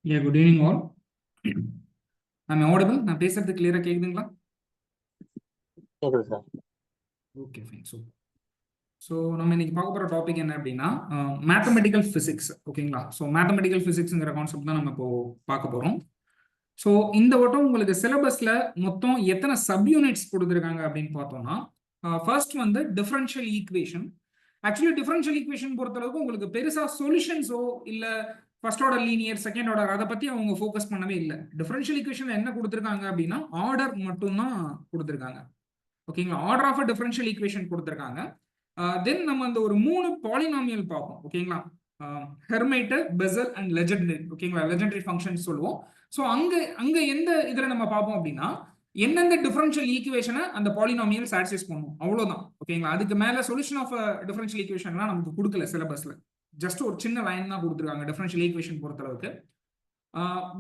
Good evening all. I'm audible. நான் பேசுறது கிளியரா கேக்குதுங்களா? கேக்குது சார். Okay fine. ஸோ நம்ம இன்னைக்கு பார்க்க போகிற டாபிக் என்ன அப்படின்னா மேத்தமெட்டிக்கல் ஃபிசிக்ஸ். ஓகேங்களா? ஸோ மேத்தமெட்டிக்கல் ஃபிசிக்ஸுங்கிற கான்செப்ட் தான் நம்ம இப்போ பார்க்க போகிறோம். ஸோ இந்த வட்டம் உங்களுக்கு சிலபஸில் மொத்தம் எத்தனை சப்யூனிட்ஸ் கொடுத்துருக்காங்க அப்படின்னு பார்த்தோம்னா, ஃபர்ஸ்ட் வந்து differential equation. Actually differential equation பொறுத்தளவுக்கு உங்களுக்கு பெருசாக சொல்யூஷன்ஸோ இல்லை first order linear, second order அதை பற்றி அவங்க ஃபோக்கஸ் பண்ணவே இல்லை. டிஃபரன்ஷியல் ஈக்குவேஷனில் என்ன கொடுத்துருக்காங்க அப்படின்னா ஆர்டர் மட்டும்தான் கொடுத்துருக்காங்க. ஓகேங்களா? Order of a differential equation கொடுத்துருக்காங்க. தென் நம்ம அந்த ஒரு 3 பாலினாமியல் பார்ப்போம். ஓகேங்களா? Hermite, Bessel and Legendre. ஓகேங்களா? லெஜெண்டரி ஃபங்க்ஷன் சொல்லுவோம். ஸோ அங்க எந்த இதில் நம்ம பார்ப்போம் அப்படின்னா எந்தெந்த டிஃபரன்ஷியல் ஈக்குவேஷனை அந்த பாலினாமியல் சாட்டிஸ்ஃபை பண்ணும், அவ்வளோதான். ஓகேங்களா? அதுக்கு மேலே சொல்யூஷன் ஆஃப் டிஃபரன்ஷியல் ஈக்குவேஷன்லாம் நமக்கு கொடுக்கல சிலபஸ்ல. ஜஸ்ட் ஒரு சின்ன லைன் தான் கொடுத்துருக்காங்க டிஃபரன்ஷியல் ஈக்குவேஷன் பொறுத்தளவுக்கு.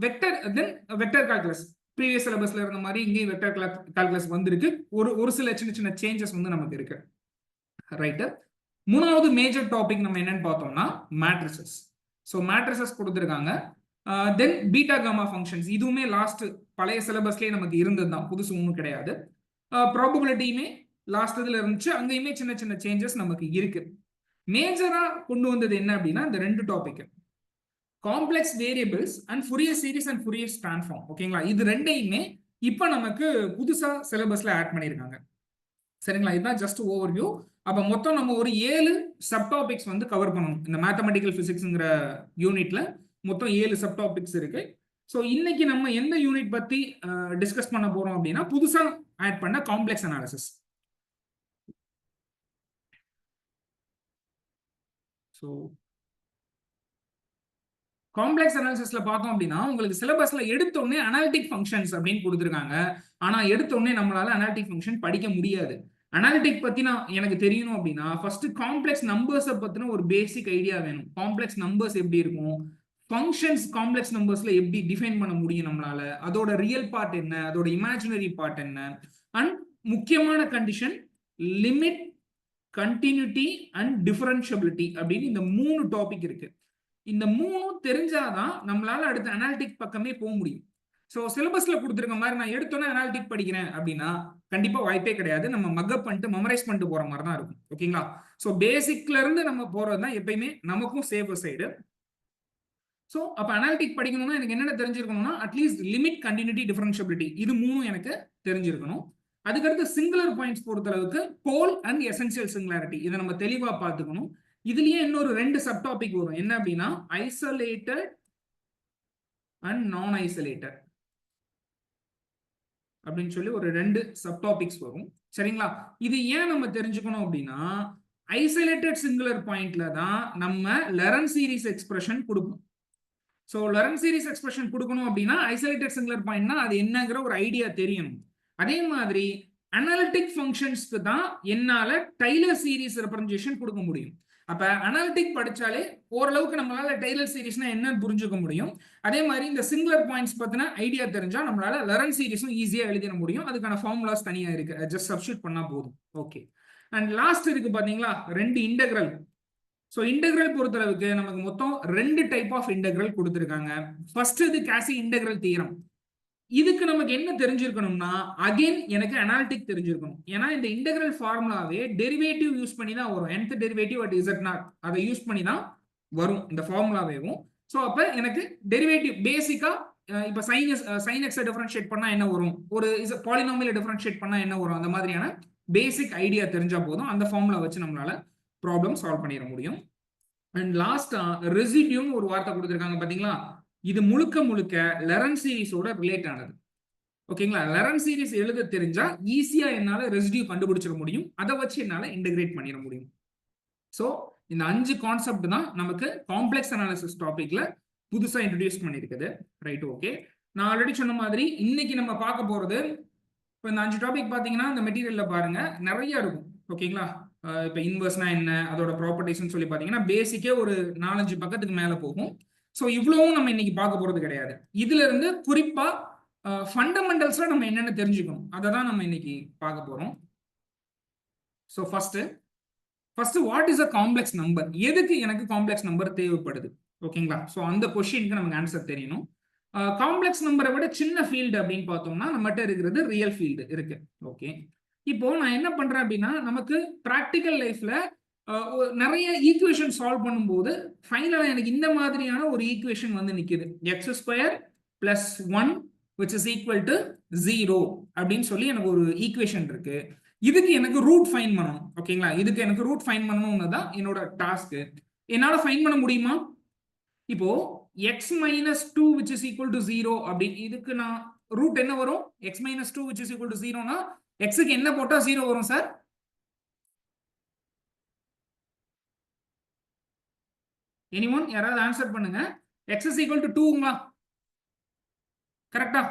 வெக்டர், தென் வெக்டர் கால்குலஸ் ப்ரீவியஸ் சிலபஸ்ல இருந்த மாதிரி இங்கேயும் வெக்டர் கால்குலஸ் வந்திருக்கு. ஒரு சில சின்ன சின்ன சேஞ்சஸ் வந்து நமக்கு இருக்கு. ரைட்டு. மூணாவது மேஜர் டாபிக் நம்ம என்னன்னு பார்த்தோம்னா மேட்ரிசஸ். ஸோ மேட்ரிசஸ் கொடுத்துருக்காங்க. தென் பீட்டா காமா ஃபங்க்ஷன்ஸ், இதுவுமே லாஸ்ட் பழைய சிலபஸ்லேயே நமக்கு இருந்தது தான், புதுசு ஒன்றும் கிடையாது. ப்ராபபிலிட்டியுமே லாஸ்ட் இதில் இருந்துச்சு, அங்கேயுமே சின்ன சின்ன சேஞ்சஸ் நமக்கு இருக்கு. மேஜரா கொண்டு வந்தது என்ன அப்படின்னா இந்த ரெண்டு topic, complex variables and Fourier series and Fourier transform. ஓகேங்களா? இது ரெண்டையுமே இப்போ நமக்கு புதுசா சிலபஸ்ல ஆட் பண்ணியிருக்காங்க. சரிங்களா? இதுதான் ஜஸ்ட் ஓவர்வியூ. அப்போ மொத்தம் நம்ம ஒரு 7 சப் டாபிக்ஸ் வந்து கவர் பண்ணணும் இந்த மேத்தமெட்டிக்கல் பிசிக்ஸ்ங்கிற யூனிட்ல. மொத்தம் 7 சப் டாபிக்ஸ் இருக்கு. ஸோ இன்னைக்கு நம்ம எந்த யூனிட் பத்தி டிஸ்கஸ் பண்ண போறோம் அப்படின்னா புதுசா ஆட் பண்ண காம்ப்ளெக்ஸ் அனாலிசிஸ். ஸோ காம்ப்ளெக்ஸ் அனாலிசிஸ்ல பார்த்தோம் அப்படின்னா உங்களுக்கு சிலபஸ்ல எடுத்தோடனே அனாலிட்டிக் ஃபங்க்ஷன்ஸ் அப்படின்னு கொடுத்துருக்காங்க. ஆனா எடுத்தோடனே நம்மளால அனாலிட்டிக் ஃபங்க்ஷன் படிக்க முடியாது. அனாலிட்டிக் பத்தி எனக்கு தெரியணும் அப்படின்னா ஃபர்ஸ்ட் காம்ப்ளெக்ஸ் நம்பர்ஸை பத்தின ஒரு பேசிக் ஐடியா வேணும். காம்ப்ளெக்ஸ் நம்பர்ஸ் எப்படி இருக்கும், ஃபங்க்ஷன்ஸ் காம்ப்ளெக்ஸ் நம்பர்ஸ்ல எப்படி டிஃபைன் பண்ண முடியும் நம்மளால, அதோட ரியல் பார்ட் என்ன, அதோட இமேஜினரி பார்ட் என்ன, அண்ட் முக்கியமான condition limit, continuity and differentiability அப்படின்னு இந்த 3 டாபிக் இருக்கு. இந்த 3 தெரிஞ்சாதான் நம்மளால அடுத்த அனாலிட்டிக் பக்கமே போக முடியும். ஸோ சிலபஸ்ல கொடுத்துருக்க மாதிரி நான் எடுத்தோன்னே அனாலிட்டிக் படிக்கிறேன் அப்படின்னா கண்டிப்பா வாய்ப்பே கிடையாது. நம்ம மக்கப் பண்ணிட்டு மெமரைஸ் பண்ணிட்டு போற மாதிரி தான் இருக்கும். ஓகேங்களா? ஸோ பேசிக்ல இருந்து நம்ம போறது தான் எப்பயுமே நமக்கும் சேஃபர் சைடு. ஸோ அப்போ அனாலிட்டிக் படிக்கணும்னா எனக்கு என்னென்ன தெரிஞ்சிருக்கணும்னா அட்லீஸ்ட் லிமிட், கண்டினியூட்டி, டிஃபரன்ஷியபிலிட்டி இது 3 எனக்கு தெரிஞ்சிருக்கணும். அதுக்கடுத்து சிங்குலர் பாயிண்ட்ஸ் பொறுத்தளவுக்கு போல் அண்ட் எசென்சியல் சிங்குலாரிட்டி இதை நம்ம தெளிவா பார்த்துக்கணும். இதுலயே இன்னொரு 2 சப் டாபிக் வரும். என்ன அப்படின்னா ஐசோலேட்டட் அண்ட் நான் ஐசோலேட்டட் அப்படின்னு சொல்லி ஒரு 2 சப் டாபிக்ஸ் வரும். சரிங்களா? இது ஏன் நம்ம தெரிஞ்சுக்கணும் அப்படின்னா ஐசோலேட்டட் சிங்குலர் பாயிண்ட்ல தான் நம்ம லெரன் சீரிஸ் எக்ஸ்பிரஷன் கொடுப்போம். ஸோ லெரன் சீரிஸ் எக்ஸ்பிரஷன் கொடுக்கணும் அப்படின்னா ஐசோலேட்டட் சிங்குலர் பாயிண்ட்னா அது என்னங்கிற ஒரு ஐடியா தெரியணும். அதே மாதிரி அனாலிட்டிக் ஃபங்க்ஷன்ஸ்க்கு தான் என்னால டைலர் சீரிஸ் ரெப்ரசன்டேஷன் கொடுக்க முடியும். அப்ப அனாலிட்டிக் படிச்சாலே ஓரளவுக்கு நம்மளால டைலர் சீரிஸ்னா என்னன்னு புரிஞ்சுக்க முடியும். அதே மாதிரி இந்த சிங்குலர் பாயிண்ட்ஸ் பத்தின ஐடியா தெரிஞ்சா நம்மளால லெரன் சீரிஸும் ஈஸியா எழுதிட முடியும். அதுக்கான ஃபார்முலாஸ் தனியா இருக்கு, ஜஸ்ட் சப்ஸ்டிட் பண்ணா போதும். ஓகே. அண்ட் லாஸ்ட் இருக்கு பாத்தீங்களா 2 இன்டெக்ரல். ஸோ இன்டெக்ரல் பொறுத்தளவுக்கு நமக்கு மொத்தம் 2 டைப் ஆஃப் இன்டெக்ரல் கொடுத்துருக்காங்க. ஃபர்ஸ்ட் இது காசி இன்டெக்ரல் தியரம். இதுக்கு நமக்கு என்ன தெரிஞ்சிருக்கணும்னா அகைன் எனக்கு அனாலிட்டிக் தெரிஞ்சிருக்கணும். ஏன்னா இந்த இன்டெக்ரல் ஃபார்முலாவே டெரிவேட்டிவ் யூஸ் பண்ணி தான் வரும். nth டெரிவேட்டிவ் அட் z0 அதை யூஸ் பண்ணி தான் வரும் இந்த ஃபார்முலாவேவும். ஸோ அப்ப எனக்கு டெரிவேட்டிவ் பேசிக்கா இப்போ சைன் எக்ஸை டிஃபரன்ஷியேட் பண்ணா என்ன வரும், ஒரு பாலினாமியலை டிஃபரன்ஷியேட் பண்ணா என்ன வரும், அந்த மாதிரியான பேசிக் ஐடியா தெரிஞ்சா போதும் அந்த ஃபார்முலா வச்சு நம்மளால ப்ராப்ளம் சால்வ் பண்ணிட முடியும். அண்ட் லாஸ்டா ரெசிடியூம் ஒரு வார்த்தை கொடுத்துருக்காங்க பாத்தீங்களா, இது முழுக்க முழுக்க லெரன் சீரிஸோட ரிலேட் ஆனது. ஓகேங்களா? லெரன் சீரிஸ் எழுத தெரிஞ்சா ஈஸியா என்னால ரெசிடியூ கண்டுபிடிச்சிட முடியும். அதை வச்சு என்னால இன்டெகிரேட் பண்ணிட முடியும். ஸோ இந்த 5 கான்செப்ட் தான் நமக்கு காம்ப்ளெக்ஸ் அனாலிசிஸ் டாபிக்ல புதுசா இன்ட்ரடியூஸ் பண்ணிருக்குது. ரைட். ஓகே. நான் ஆல்ரெடி சொன்ன மாதிரி இன்னைக்கு நம்ம பார்க்க போறது இப்போ இந்த 5 டாபிக் பாத்தீங்கன்னா இந்த மெட்டீரியல்ல பாருங்க நிறைய இருக்கும். ஓகேங்களா? இப்போ இன்வெர்ஸ்னா என்ன, அதோட ப்ராப்பர்ட்டிஸ்னு சொல்லி பாத்தீங்கன்னா பேசிக்கே ஒரு 4-5 பக்கத்துக்கு மேல போகும். ஸோ இவ்வளவும் நம்ம இன்னைக்கு பார்க்க போறது கிடையாது. இதுல இருந்து குறிப்பா ஃபண்டமெண்டல்ஸ்ல நம்ம என்னென்ன தெரிஞ்சுக்கணும் அதை தான் நம்ம இன்னைக்கு பார்க்க போறோம். So first what is a complex number, எதுக்கு எனக்கு காம்ப்ளெக்ஸ் நம்பர் தேவைப்படுது? ஓகேங்களா? ஸோ அந்த கொஸ்டினுக்கு நமக்கு ஆன்சர் தெரியணும். காம்ப்ளெக்ஸ் நம்பரை விட சின்ன ஃபீல்டு அப்படின்னு பார்த்தோம்னா நம்மகிட்ட இருக்கிறது ரியல் ஃபீல்டு இருக்கு. ஓகே, இப்போ நான் என்ன பண்றேன் அப்படின்னா நமக்கு ப்ராக்டிக்கல் லைஃப்ல நிறைய ஈக்குவேஷன் சால்வ் பண்ணும்போது ஃபைனலா எனக்கு இந்த மாதிரியான ஒரு ஈக்குவேஷன் வந்து நிக்குது. X square plus 1 which is equal to 0 அப்படின்னு சொல்லி எனக்கு ஒரு ஈக்குவேஷன் இருக்கு. இதுக்கு எனக்கு ரூட் ஃபைன் பண்ணணும். ஓகேங்களா, இதுக்கு எனக்கு ரூட் ஃபைன் பண்ணணும்னு தான் என்னோட டாஸ்க். என்னால ஃபைன் பண்ண முடியுமா? இப்போ x minus 2 which is equal to 0 அப்படி இதுக்கு நான் ரூட் என்ன வரும்? x minus 2 which is equal to 0 னா x க்கு என்ன போட்டா 0 வரும் சார்? anyone யாராவது ஆன்சர் பண்ணுங்க. x is equal to 2ங்களா? கரெக்ட்டா?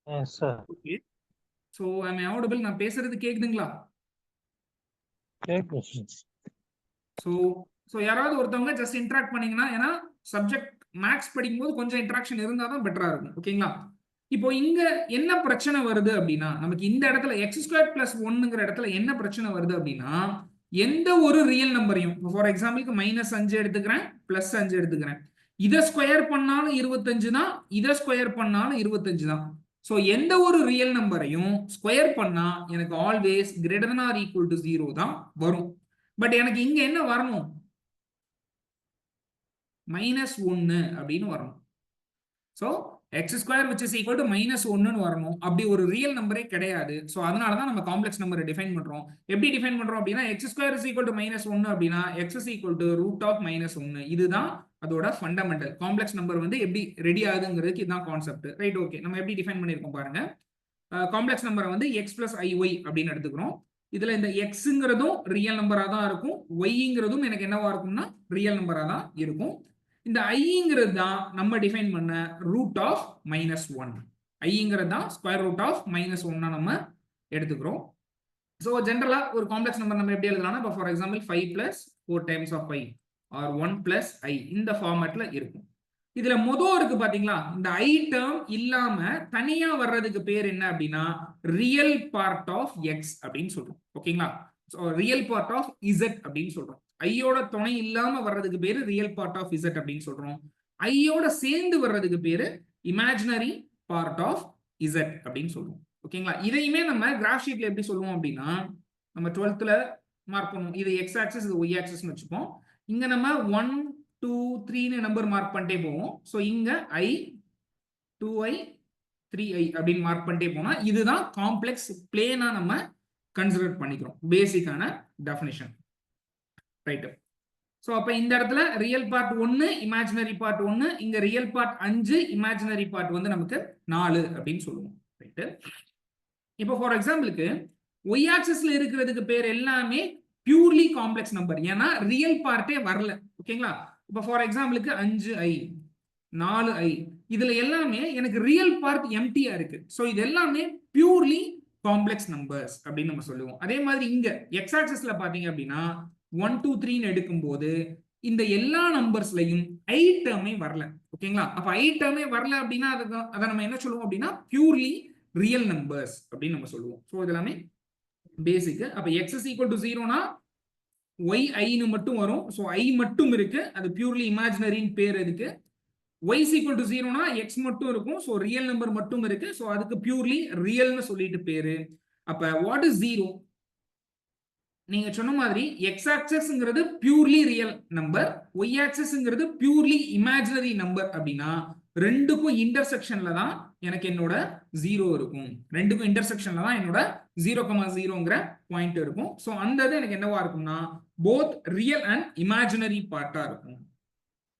Yes, sir. Okay, so am I audible? நான் பேசுறது கேக்குதுங்களா? சோ யாராவது ஒருத்தவங்க ஜஸ்ட் இன்டராக்ட் பண்ணீங்கன்னா, ஏன்னா சப்ஜெக்ட் மேக்ஸ் படிக்கும்போது கொஞ்சம் இன்டராக்ஷன் இருந்தா தான் பெட்டரா இருக்கும். ஓகேங்களா, இப்போ இங்க என்ன பிரச்சனை வருது அப்படின்னா நமக்கு இந்த இடத்துல எக்ஸ் ஸ்கொயர் பிளஸ் 1ங்கிற இடத்துல என்ன பிரச்சனை வருது அப்படின்னா எந்த ஒரு ரியல் நம்பரையும், ஃபார் எக்ஸாம்பிளுக்கு -5 எடுத்துக்கிறேன், +5 எடுத்துக்கிறேன், இதை ஸ்கொயர் பண்ணாலும் 25 தான், இதை ஸ்கொயர் பண்ணாலும் 25 தான். ஸோ எந்த ஒரு ரியல் நம்பரையும் ஸ்கொயர் பண்ணா எனக்கு always greater than or equal to 0 தான் வரும். பட் எனக்கு இங்க என்ன வரணும்? -1 அப்படின்னு வரணும். So X square which is equal to -1 வரணும். அப்படி ஒரு ரியல் நம்பரே கிடையாது. ஸோ அதனால தான் நம்ம காம்ப்ளெக்ஸ் நம்பரை டிஃபைன் பண்றோம். எப்படி டிஃபைன் பண்றோம் அப்படின்னா x square is equal to -1 அப்படின்னா எக்ஸ் is equal to √(-1). இதுதான் அதோட ஃபண்டமெண்டல். காம்ப்ளெக்ஸ் நம்பர் வந்து எப்படி ரெடி ஆகுதுங்கிறதுக்கு இதுதான் கான்செப்ட். ரைட், ஓகே, நம்ம எப்படி டிஃபைன் பண்ணியிருக்கோம் பாருங்க. காம்ப்ளெக்ஸ் நம்பரை வந்து எக்ஸ் பிளஸ் ஐஒய் அப்படின்னு எடுத்துக்கிறோம். இதுல இந்த எக்ஸுங்கிறதும் ரியல் நம்பரா தான் இருக்கும், ஒய்ங்கிறதும் எனக்கு என்னவா இருக்கும்னா ரியல் நம்பரா தான் இருக்கும். இந்த ஐங்கிறது தான் நம்ம டிஃபைன் பண்ண √(-1). ஐங்கிறது தான் ஸ்கொயர் √(-1) நம்ம எடுத்துக்கிறோம். ஸோ ஜென்ரலா ஒரு காம்ப்ளெக்ஸ் நம்பர் நம்ம எப்படி எழுதலாம்னா, இப்போ for example 5 + 4 times of i or 1 + i இந்த ஃபார்மேட்ல இருக்கும். இதுல மொதல் இருக்கு பாத்தீங்களா, இந்த ஐ டேர்ம் இல்லாம தனியா வர்றதுக்கு பேர் என்ன அப்படின்னா ரியல் பார்ட் ஆஃப் எக்ஸ் அப்படின்னு சொல்றோம். ஓகேங்களா, ரியல் பார்ட் ஆஃப் இசட் அப்படின்னு சொல்றோம். ஐயோட துணை இல்லாம வர்றதுக்கு பேரு ரியல் பார்ட் ஆஃப் இசட் அப்படின்னு சொல்றோம். ஐயோட சேர்ந்து வர்றதுக்கு பேரு இமேஜினரி பார்ட் ஆஃப் இசட் அப்படின்னு சொல்றோம். ஓகேங்களா, இதையுமே நம்ம கிராஃப் ஷீட்ல எப்படி சொல்லுவோம் அப்படின்னா நம்ம 12th மார்க் பண்ணுவோம். இது எக்ஸ் ஆக்சிஸ், இது ஒய் ஆக்சிஸ்னு வச்சுப்போம். இங்க நம்ம 1 2 3ன்னு நம்பர் மார்க் பண்ணிட்டே போவோம். ஸோ இங்க i 2i 3i அப்படின்னு மார்க் பண்ணிட்டே போனா இதுதான் காம்ப்ளெக்ஸ் பிளேனா நம்ம கன்சிடர் பண்ணிக்கிறோம். பேசிக்கான டெஃபினிஷன். ரைட், ஸோ அப்ப இந்த இடத்துல ரியல் பார்ட் 1, இமேஜினரி பார்ட் 1, இங்க ரியல் பார்ட் 5, இமேஜினரி பார்ட் வந்து நமக்கு 4 அப்படின்னு சொல்லுவோம். ரைட், இப்போ ஃபார் எக்ஸாம்பிளுக்கு ஒய் ஆக்சிஸ்ல இருக்கிறதுக்கு பேர் எல்லாமே பியூர்லி காம்ப்ளெக்ஸ் நம்பர், ஏன்னா ரியல் பார்ட்டே வரல. ஓகேங்களா, இப்போ ஃபார் எக்ஸாம்பிளுக்கு 5i 4i இதுல எல்லாமே எனக்கு ரியல் பார்ட் எம்டியா இருக்கு. ஸோ இது எல்லாமே பியூர்லி காம்ப்ளெக்ஸ் நம்பர்ஸ் அப்படின்னு நம்ம சொல்லுவோம். அதே மாதிரி இங்க எக்ஸ் ஆக்சிஸ்ல பாத்தீங்க அப்படின்னா 1 2 3ன்னு எடுக்கும்போது இந்த எல்லா நம்பர்ஸ்லையும் ஐ டேர்மே வரல. ஓகேங்களா, அப்ப ஐ டேர்மே வரல அப்படின்னா அதை நம்ம என்ன சொல்லுவோம் அப்படின்னா பியூர்லி ரியல் நம்பர்ஸ் அப்படின்னு நம்ம சொல்லுவோம். ஸோ இதெல்லாமே பேசிக். அப்ப எக்ஸ் இஸ் ஈக்குவல் டு 0னா ஒய் ஐன்னு மட்டும் வரும். ஸோ ஐ மட்டும் இருக்கு, அது பியூர்லி இமேஜினரின்னு பேர் இருக்கு. y is equal to 0னா x மட்டும் இருக்கும். ஸோ ரியல் நம்பர் மட்டும் இருக்கு. ஸோ அதுக்கு பியூர்லி ரியல்னு சொல்லிட்டு பேரு. அப்ப வாட் இஸ் 0? நீங்க சொன்ன மாதிரி எக்ஸ் ஆக்சிஸ்ங்கிறது பியூர்லி ரியல் நம்பர், ஒய் ஆக்சிஸ்ங்கிறது பியூர்லி இமேஜினரி நம்பர் அப்படின்னா ரெண்டுக்கும் இன்டர்செக்ஷன்ல தான் எனக்கு என்னோட 0 இருக்கும். ரெண்டுக்கும் இன்டர்செக்ஷன்ல தான் என்னோட 0,0ங்கிற பாயிண்ட் இருக்கும். ஸோ அந்த இது எனக்கு என்னவா இருக்கும்னா போத் ரியல் அண்ட் இமேஜினரி பார்ட்டா இருக்கும்.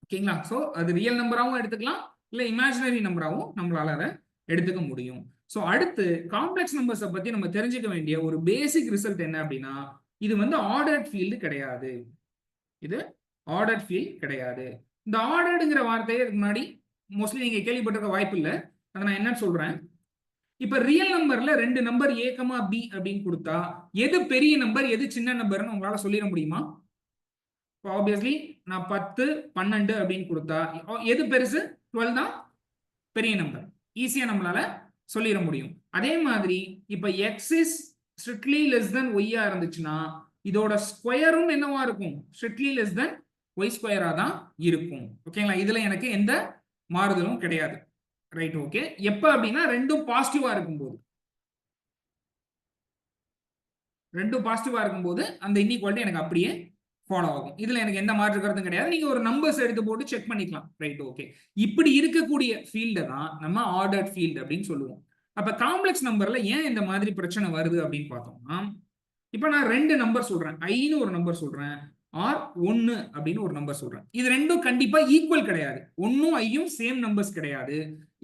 ஓகேங்களா, ஸோ அது ரியல் நம்பராகவும் எடுத்துக்கலாம், இல்லை இமேஜினரி நம்பராகவும் நம்மளால அதை எடுத்துக்க முடியும். ஸோ அடுத்து காம்ப்ளெக்ஸ் நம்பர்ஸை பத்தி நம்ம தெரிஞ்சுக்க வேண்டிய ஒரு பேசிக் ரிசல்ட் என்ன அப்படின்னா இது வந்து ஆர்டர்ட் ஃபீல்டு கிடையாது. இது ஆர்டர்ட் ஃபீல்ட் கிடையாது. இந்த ஆர்டர்டுங்கிற வார்த்தையை இதுக்கு முன்னாடி மோஸ்ட்லி நீங்க கேள்விப்பட்டிருக்க வாய்ப்பு இல்லை. அதை நான் என்னன்னு சொல்றேன். இப்ப ரியல் நம்பர்ல 2 நம்பர் a, b அப்படின்னு கொடுத்தா எது பெரிய நம்பர் எது சின்ன நம்பர்னு உங்களால சொல்லிட முடியுமா? ஆப்வியஸ்லி நான் 10 12 அப்படின்னு கொடுத்தா எது பெருசு? 12 தான் பெரிய நம்பர். ஈஸியா நம்மளால சொல்லிட முடியும். அதே மாதிரி இப்ப x is strictly less than ஒய்யா இருந்துச்சுன்னா இதோட ஸ்கொயரும் என்னவா இருக்கும்? ஸ்ட்ரிக்ட்லி லெஸ் தென் ஒய் ஸ்கொயரா தான் இருக்கும். ஓகேங்களா, இதுல எனக்கு எந்த மாறுதலும் கிடையாது. Right okay. எப்ப அப்படின்னா ரெண்டும் பாசிட்டிவா இருக்கும்போது, அந்த இன்இக்வாலிட்டி எனக்கு அப்படியே ஃபாலோ ஆகும். இதுல எனக்கு எந்த மாற்று கருத்தும் கிடையாது. நீங்க ஒரு நம்பர்ஸ் எடுத்து போட்டு செக் பண்ணிக்கலாம். Right okay. இப்படி இருக்கக்கூடிய ஃபீல்டை தான் நம்ம ஆர்டர்ட் ஃபீல்டு அப்படின்னு சொல்லுவோம். அப்ப காம்ப்ளெக்ஸ் நம்பர்ல ஏன் இந்த மாதிரி பிரச்சனை வருது அப்படின்னு பார்த்தோம்னா, இப்ப நான் ரெண்டு நம்பர் சொல்றேன், ஐன்னு ஒரு நம்பர் சொல்றேன், ஆர் 1 அப்படின்னு ஒரு நம்பர் சொல்றேன். இது ரெண்டும் கண்டிப்பா ஈக்குவல் கிடையாது. 1ம் ஐயும் சேம் நம்பர்ஸ் கிடையாது.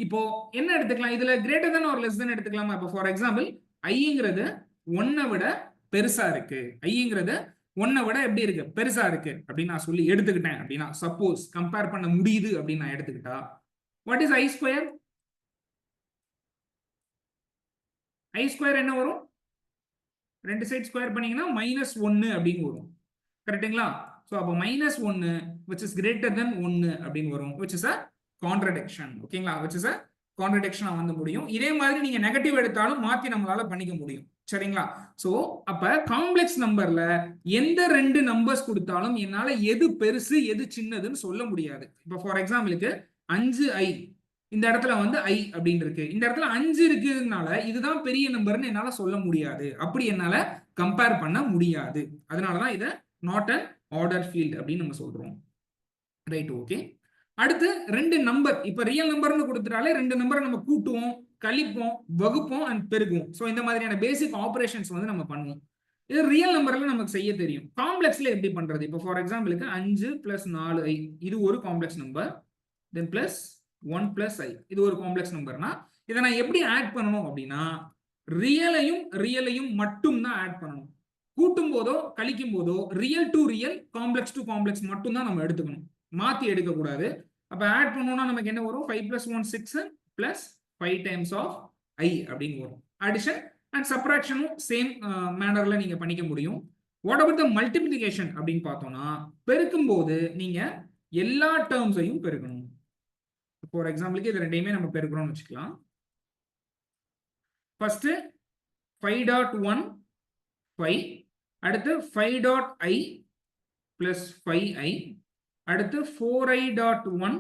இப்போ என்ன எடுத்துக்கலாம், இதுல greater than or less than எடுத்துக்கலாமா? இப்போ ஃபார் எக்ஸாம்பிள் ஐங்கிறது 1 விட பெருசா இருக்கு, ஐங்கிறது 1 விட எப்படி இருக்கு, பெருசா இருக்கு அப்படின்னு நான் சொல்லி எடுத்துக்கிட்டேன் அப்படின்னா, சப்போஸ் கம்பேர் பண்ண முடியுது அப்படின்னு நான் எடுத்துக்கிட்டா, what is I square? I square என்ன வரும்? ரெண்டு சைட் ஸ்கொயர் பண்ணீங்கன்னா -1 அப்படின்னு வரும். கரெக்ட்டுங்களா? சோ அப்ப -1 which is greater than 1 அப்படின்னு வரும், which is a contradiction. ஓகேங்களா? which is a contradiction வந்து முடியும். இதே மாதிரி நீங்க நெகட்டிவ் எடுத்தாலும் மாத்தி நம்மளால பண்ணிக்க முடியும். சரிங்களா? சோ அப்ப காம்ப்ளெக்ஸ் நம்பர்ல எந்த ரெண்டு நம்பர்ஸ் கொடுத்தாலும் என்னால எது பெருசு எது சின்னதுன்னு சொல்ல முடியாது. இப்ப ஃபார் எக்ஸாம்பிளுக்கு 5i இந்த இடத்துல வந்து i அப்படின்னு இருக்கு, இந்த இடத்துல 5 இருக்குனால இதுதான் பெரிய நம்பர்னு என்னால சொல்ல முடியாது. அப்படி என்னால கம்பேர் பண்ண முடியாது. அதனாலதான் இதை நாட் அன் ஆர்டர் ஃபீல்ட் அப்படின்னு நம்ம சொல்றோம். Right okay. அடுத்து ரெண்டு நம்பர், இப்ப ரியல் நம்பர்னு கொடுத்துட்டாலே ரெண்டு நம்பரை நம்ம கூட்டுவோம், கழிப்போம், வகுப்போம் அண்ட் பெருக்குவோம். ஸோ இந்த மாதிரியான பேசிக் ஆபரேஷன்ஸ் வந்து நம்ம பண்ணுவோம். இது ரியல் நம்பர்ல நமக்கு செய்ய தெரியும். காம்ப்ளெக்ஸ்ல எப்படி பண்றது? இப்போ ஃபார் எக்ஸாம்பிளுக்கு 5 + 4i இது ஒரு complex number, then plus 1 + i இது ஒரு காம்ப்ளெக்ஸ் நம்பர்னா இதை நான் எப்படி ஆட் பண்ணணும் அப்படின்னா, ரியலையும் மட்டும் தான் ஆட் பண்ணணும். கூட்டும் போதோ கழிக்கும் போதோ real to real, complex to complex மட்டும் தான் நம்ம எடுத்துக்கணும், மாத்தி எடுக்க கூடாது. அப்ப ஆட் பண்ணோம்னா நமக்கு என்ன வரும்? 5 + 1 6 + 5 டைம்ஸ் ஆஃப் i அப்படின்னு வரும். அடிஷன் அண்ட் சப்ராக்ஷனும் சேம் மேனர்ல நீங்க பண்ணிக்க முடியும். வாட் அபவுட் த மல்டிப்ளிகேஷன் அப்படின்னு பார்த்தோம்னா, பெருக்கும் போது நீங்க எல்லா டேர்ம்ஸையும் பெருக்கணும். ஃபார் எக்ஸாம்பிளுக்கு இது ரெண்டையுமே நம்ம பெருக்கிறோம்னு வச்சுக்கலாம். ஃபர்ஸ்ட் 5.1 5, அடுத்து 5.i + 5i, அடுத்து 4i.1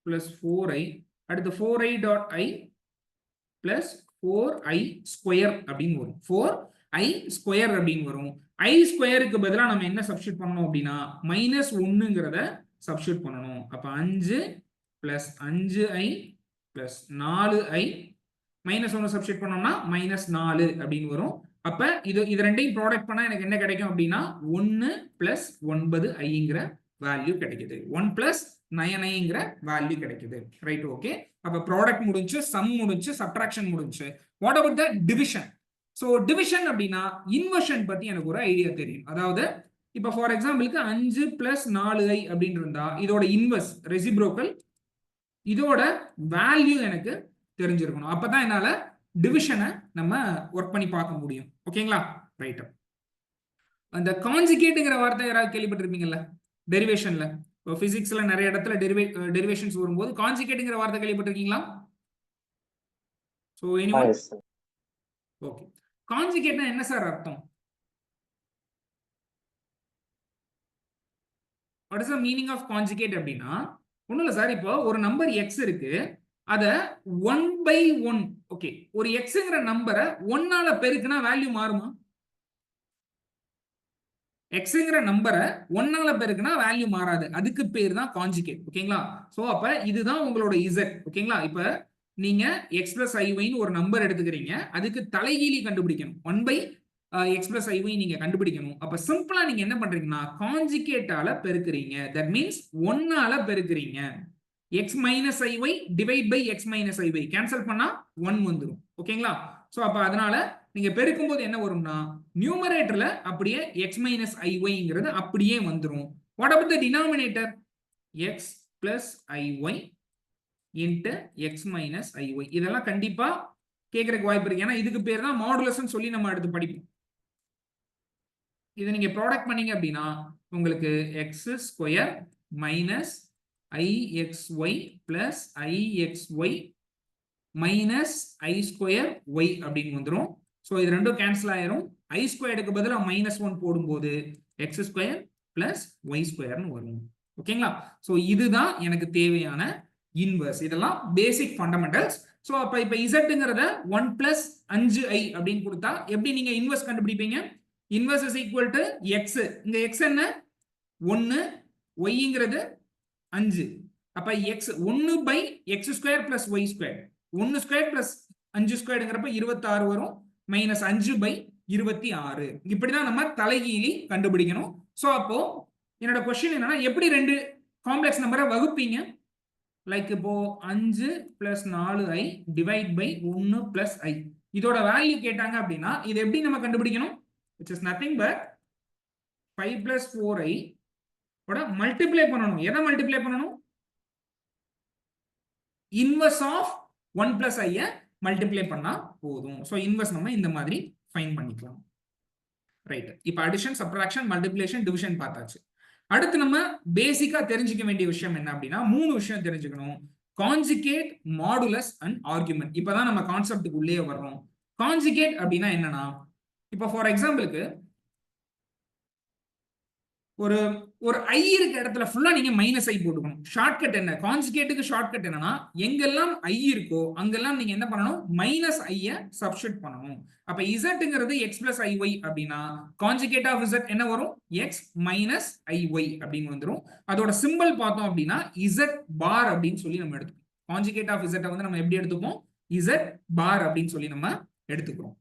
+ 4i, அடுத்து 4i.i + 4i ஸ்கொயர் அப்படின்னு வரும். 4i ஸ்கொயர் அப்படின்னு வரும். i ஸ்கொயருக்கு பதிலாக நம்ம என்ன சப்ஸ்டியூட் பண்ணணும் அப்படின்னா -1ங்கிறத சப்ஸ்டியூட் பண்ணணும். அப்ப 5 + 5i + 4i -1 சப்ஸ்டியூட் பண்ணோம்னா -4 அப்படின்னு வரும். அப்ப இது ரெண்டையும் ப்ராடக்ட் பண்ணா எனக்கு என்ன கிடைக்கும் அப்படின்னா 1 + 9iங்கிற வேல்யூ கிடைக்குது. 1 + 9iங்கிற வேல்யூ கிடைக்குது. Right okay. அப்ப ப்ராடக்ட் முடிஞ்சு, சம் முடிஞ்சு, சப்ட்ராக்ஷன் முடிஞ்சு. What about the division? So division அப்படின்னா இன்வர்ஷன் பத்தி எனக்கு ஒரு ஐடியா தெரியும். அதாவது இப்ப ஃபார் எக்ஸாம்பிளுக்கு 5 + 4i அப்படின்னு இருந்தா இதோட இன்வர்ஸ் ரெசிப்ரோக்கல், இதோட வேல்யூ எனக்கு தெரிஞ்சிருக்கணும். அப்பதான் என்னால டிவிஷனை நம்ம ஒர்க் பண்ணி பார்க்க முடியும். ஓகேங்களா? ரைட். அந்த கான்ஜுகேட்ங்கிற வார்த்தை யாராவது கேள்விப்பட்டிருப்பீங்கல்ல டெரிவேஷன்ல? பிசிக்ஸ்ல நிறைய இடத்துல டெரிவேஷன்ஸ் வரும்போது கான்ஜுகேட்ங்கிற வார்த்தை கேள்விப்பட்டிருக்கீங்களா? So anyone? ஓகே. கான்ஜுகேட்னா என்ன சார் அர்த்தம்? What is the meaning of conjugate அப்படின்னா, ஒண்ணும் இல்ல சார், இப்போ ஒரு நம்பர் எக்ஸ் இருக்கு, அத 1/1, ஓகே, ஒரு எக்ஸ்ங்கிற நம்பரை 1ஆல பெருக்குனா வேல்யூ மாறுமா? எக்ஸ்ங்கிற நம்பரை 1ஆல பெருக்குனா வேல்யூ மாறாது. அதுக்கு பேர் தான் கான்ஜுகேட். ஓகேங்களா? சோ அப்ப இதுதான் உங்களோட z. ஓகேங்களா? இப்ப நீங்க x + iy ஒரு நம்பர் எடுத்துக்கிறீங்க, அதுக்கு தலைகீழி கண்டுபிடிக்கணும். 1/x + iy நீங்க கண்டுபிடிக்கணும். அப்ப சிம்பிளா நீங்க என்ன பண்றீங்கன்னா கான்ஜுகேட்டால பெருக்குறீங்க. தட் மீன்ஸ் 1ஆல பெருக்குறீங்க. x - iy / x - iy cancel பண்ணா 1 வந்துரும். ஓகேங்களா? சோ அப்ப அதனால நீங்க பெருக்கும் போது என்ன வரும்னா நியூமரேட்டர்ல அப்படியே x - iy அப்படியே வந்துரும். What about the denominator? x + iy into x - iy. இதெல்லாம் கண்டிப்பா கேட்கறதுக்கு வாய்ப்பு இருக்கு. ஏன்னா இதுக்கு பேர் தான் மாடுலஸ்னு சொல்லி நம்ம அடுத்து படிப்போம். இதை நீங்க ப்ராடக்ட் பண்ணீங்க அப்படின்னா உங்களுக்கு x² - ixy + ixy - i²y அப்படின்னு வந்துரும். சோ இது ரெண்டும் கேன்சல் ஆயிரும். i²க்கு பதிலா -1 போடும்போது x² + y² வரும். ஓகேங்களா? சோ இதுதான் எனக்கு தேவையான இன்வர்ஸ். இதெல்லாம் பேசிக் ஃபண்டமெண்டல்ஸ். ஸோ அப்ப இப்ப இசட்ங்கிறத 1 பிளஸ் 5i அப்படின்னு கொடுத்தா எப்படி நீங்க இன்வர்ஸ் கண்டுபிடிப்பீங்க? Inverse is equal to x. இங்க எக்ஸ் என்ன? 1, ஒய்ங்கிறது 5. அப்ப x 1 by x square plus y square, 1 square plus 5 ஸ்கொயர்ங்கிறப்ப 26 வரும், மைனஸ் 5 பை 26. இப்படிதான் நம்ம தலைகீழி கண்டுபிடிக்கணும். ஸோ அப்போ என்னோட கொஸ்டின் என்னன்னா, எப்படி ரெண்டு காம்ப்ளெக்ஸ் நம்பரை வகுப்பீங்க? லைக் இப்போ 5 plus 4i divide by 1 plus i, இதோட வேல்யூ கேட்டாங்க அப்படின்னா இது எப்படி நம்ம கண்டுபிடிக்கணும்? which is nothing but 5 plus 4i ஓட மல்டிப்ளை பண்ணணும். எதை மல்டிப்ளை பண்ணணும்? Inverse of 1 plus i multiply பண்ணா போதும். ஸோ இன்வர்ஸ் நம்ம இந்த மாதிரி ஃபைண்ட் பண்ணிக்கலாம். ரைட், இப்போ அடிஷன், சப்ட்ராக்ஷன், மல்டிப்ளிகேஷன், டிவிஷன் பார்த்தாச்சு. அடுத்து நம்ம பேசிக்கா தெரிஞ்சுக்க வேண்டிய விஷயம் என்ன அப்படின்னா, 3 விஷயம் தெரிஞ்சுக்கணும். Conjugate, modulus and argument. இப்பதான் நம்ம கான்செப்டுக்கு உள்ளே வர்றோம். கான்ஜுகேட் அப்படின்னா என்னன்னா, இப்போ ஃபார் எக்ஸாம்பிளுக்கு ஒரு ஒரு ஐ இருக்க இடத்துல ஃபுல்லா நீங்க மைனஸ் ஐ போட்டுக்கணும். ஷார்ட்கட் என்ன? கான்ஜுகேட்டுக்கு ஷார்ட்கட் என்னன்னா, எங்கெல்லாம் ஐ இருக்கோ அங்கெல்லாம் நீங்க என்ன பண்ணணும்? மைனஸ் ஐய சப்ஸ்டிட்யூட் பண்ணணும். அப்ப இசட்ங்கிறது எக்ஸ் பிளஸ் ஐஒய் அப்படின்னா கான்ஜுகேட் ஆஃப் இசட் என்ன வரும்? எக்ஸ் மைனஸ் ஐஒய் அப்படின்னு வந்துடும். அதோட சிம்பிள் பார்த்தோம் அப்படின்னா இசட் பார் அப்படின்னு சொல்லி நம்ம எடுத்துக்கோம். கான்ஜுகேட் ஆஃப் இசட்டை வந்து நம்ம எப்படி எடுத்துப்போம்? இசட் பார் அப்படின்னு சொல்லி நம்ம எடுத்துக்கிறோம்.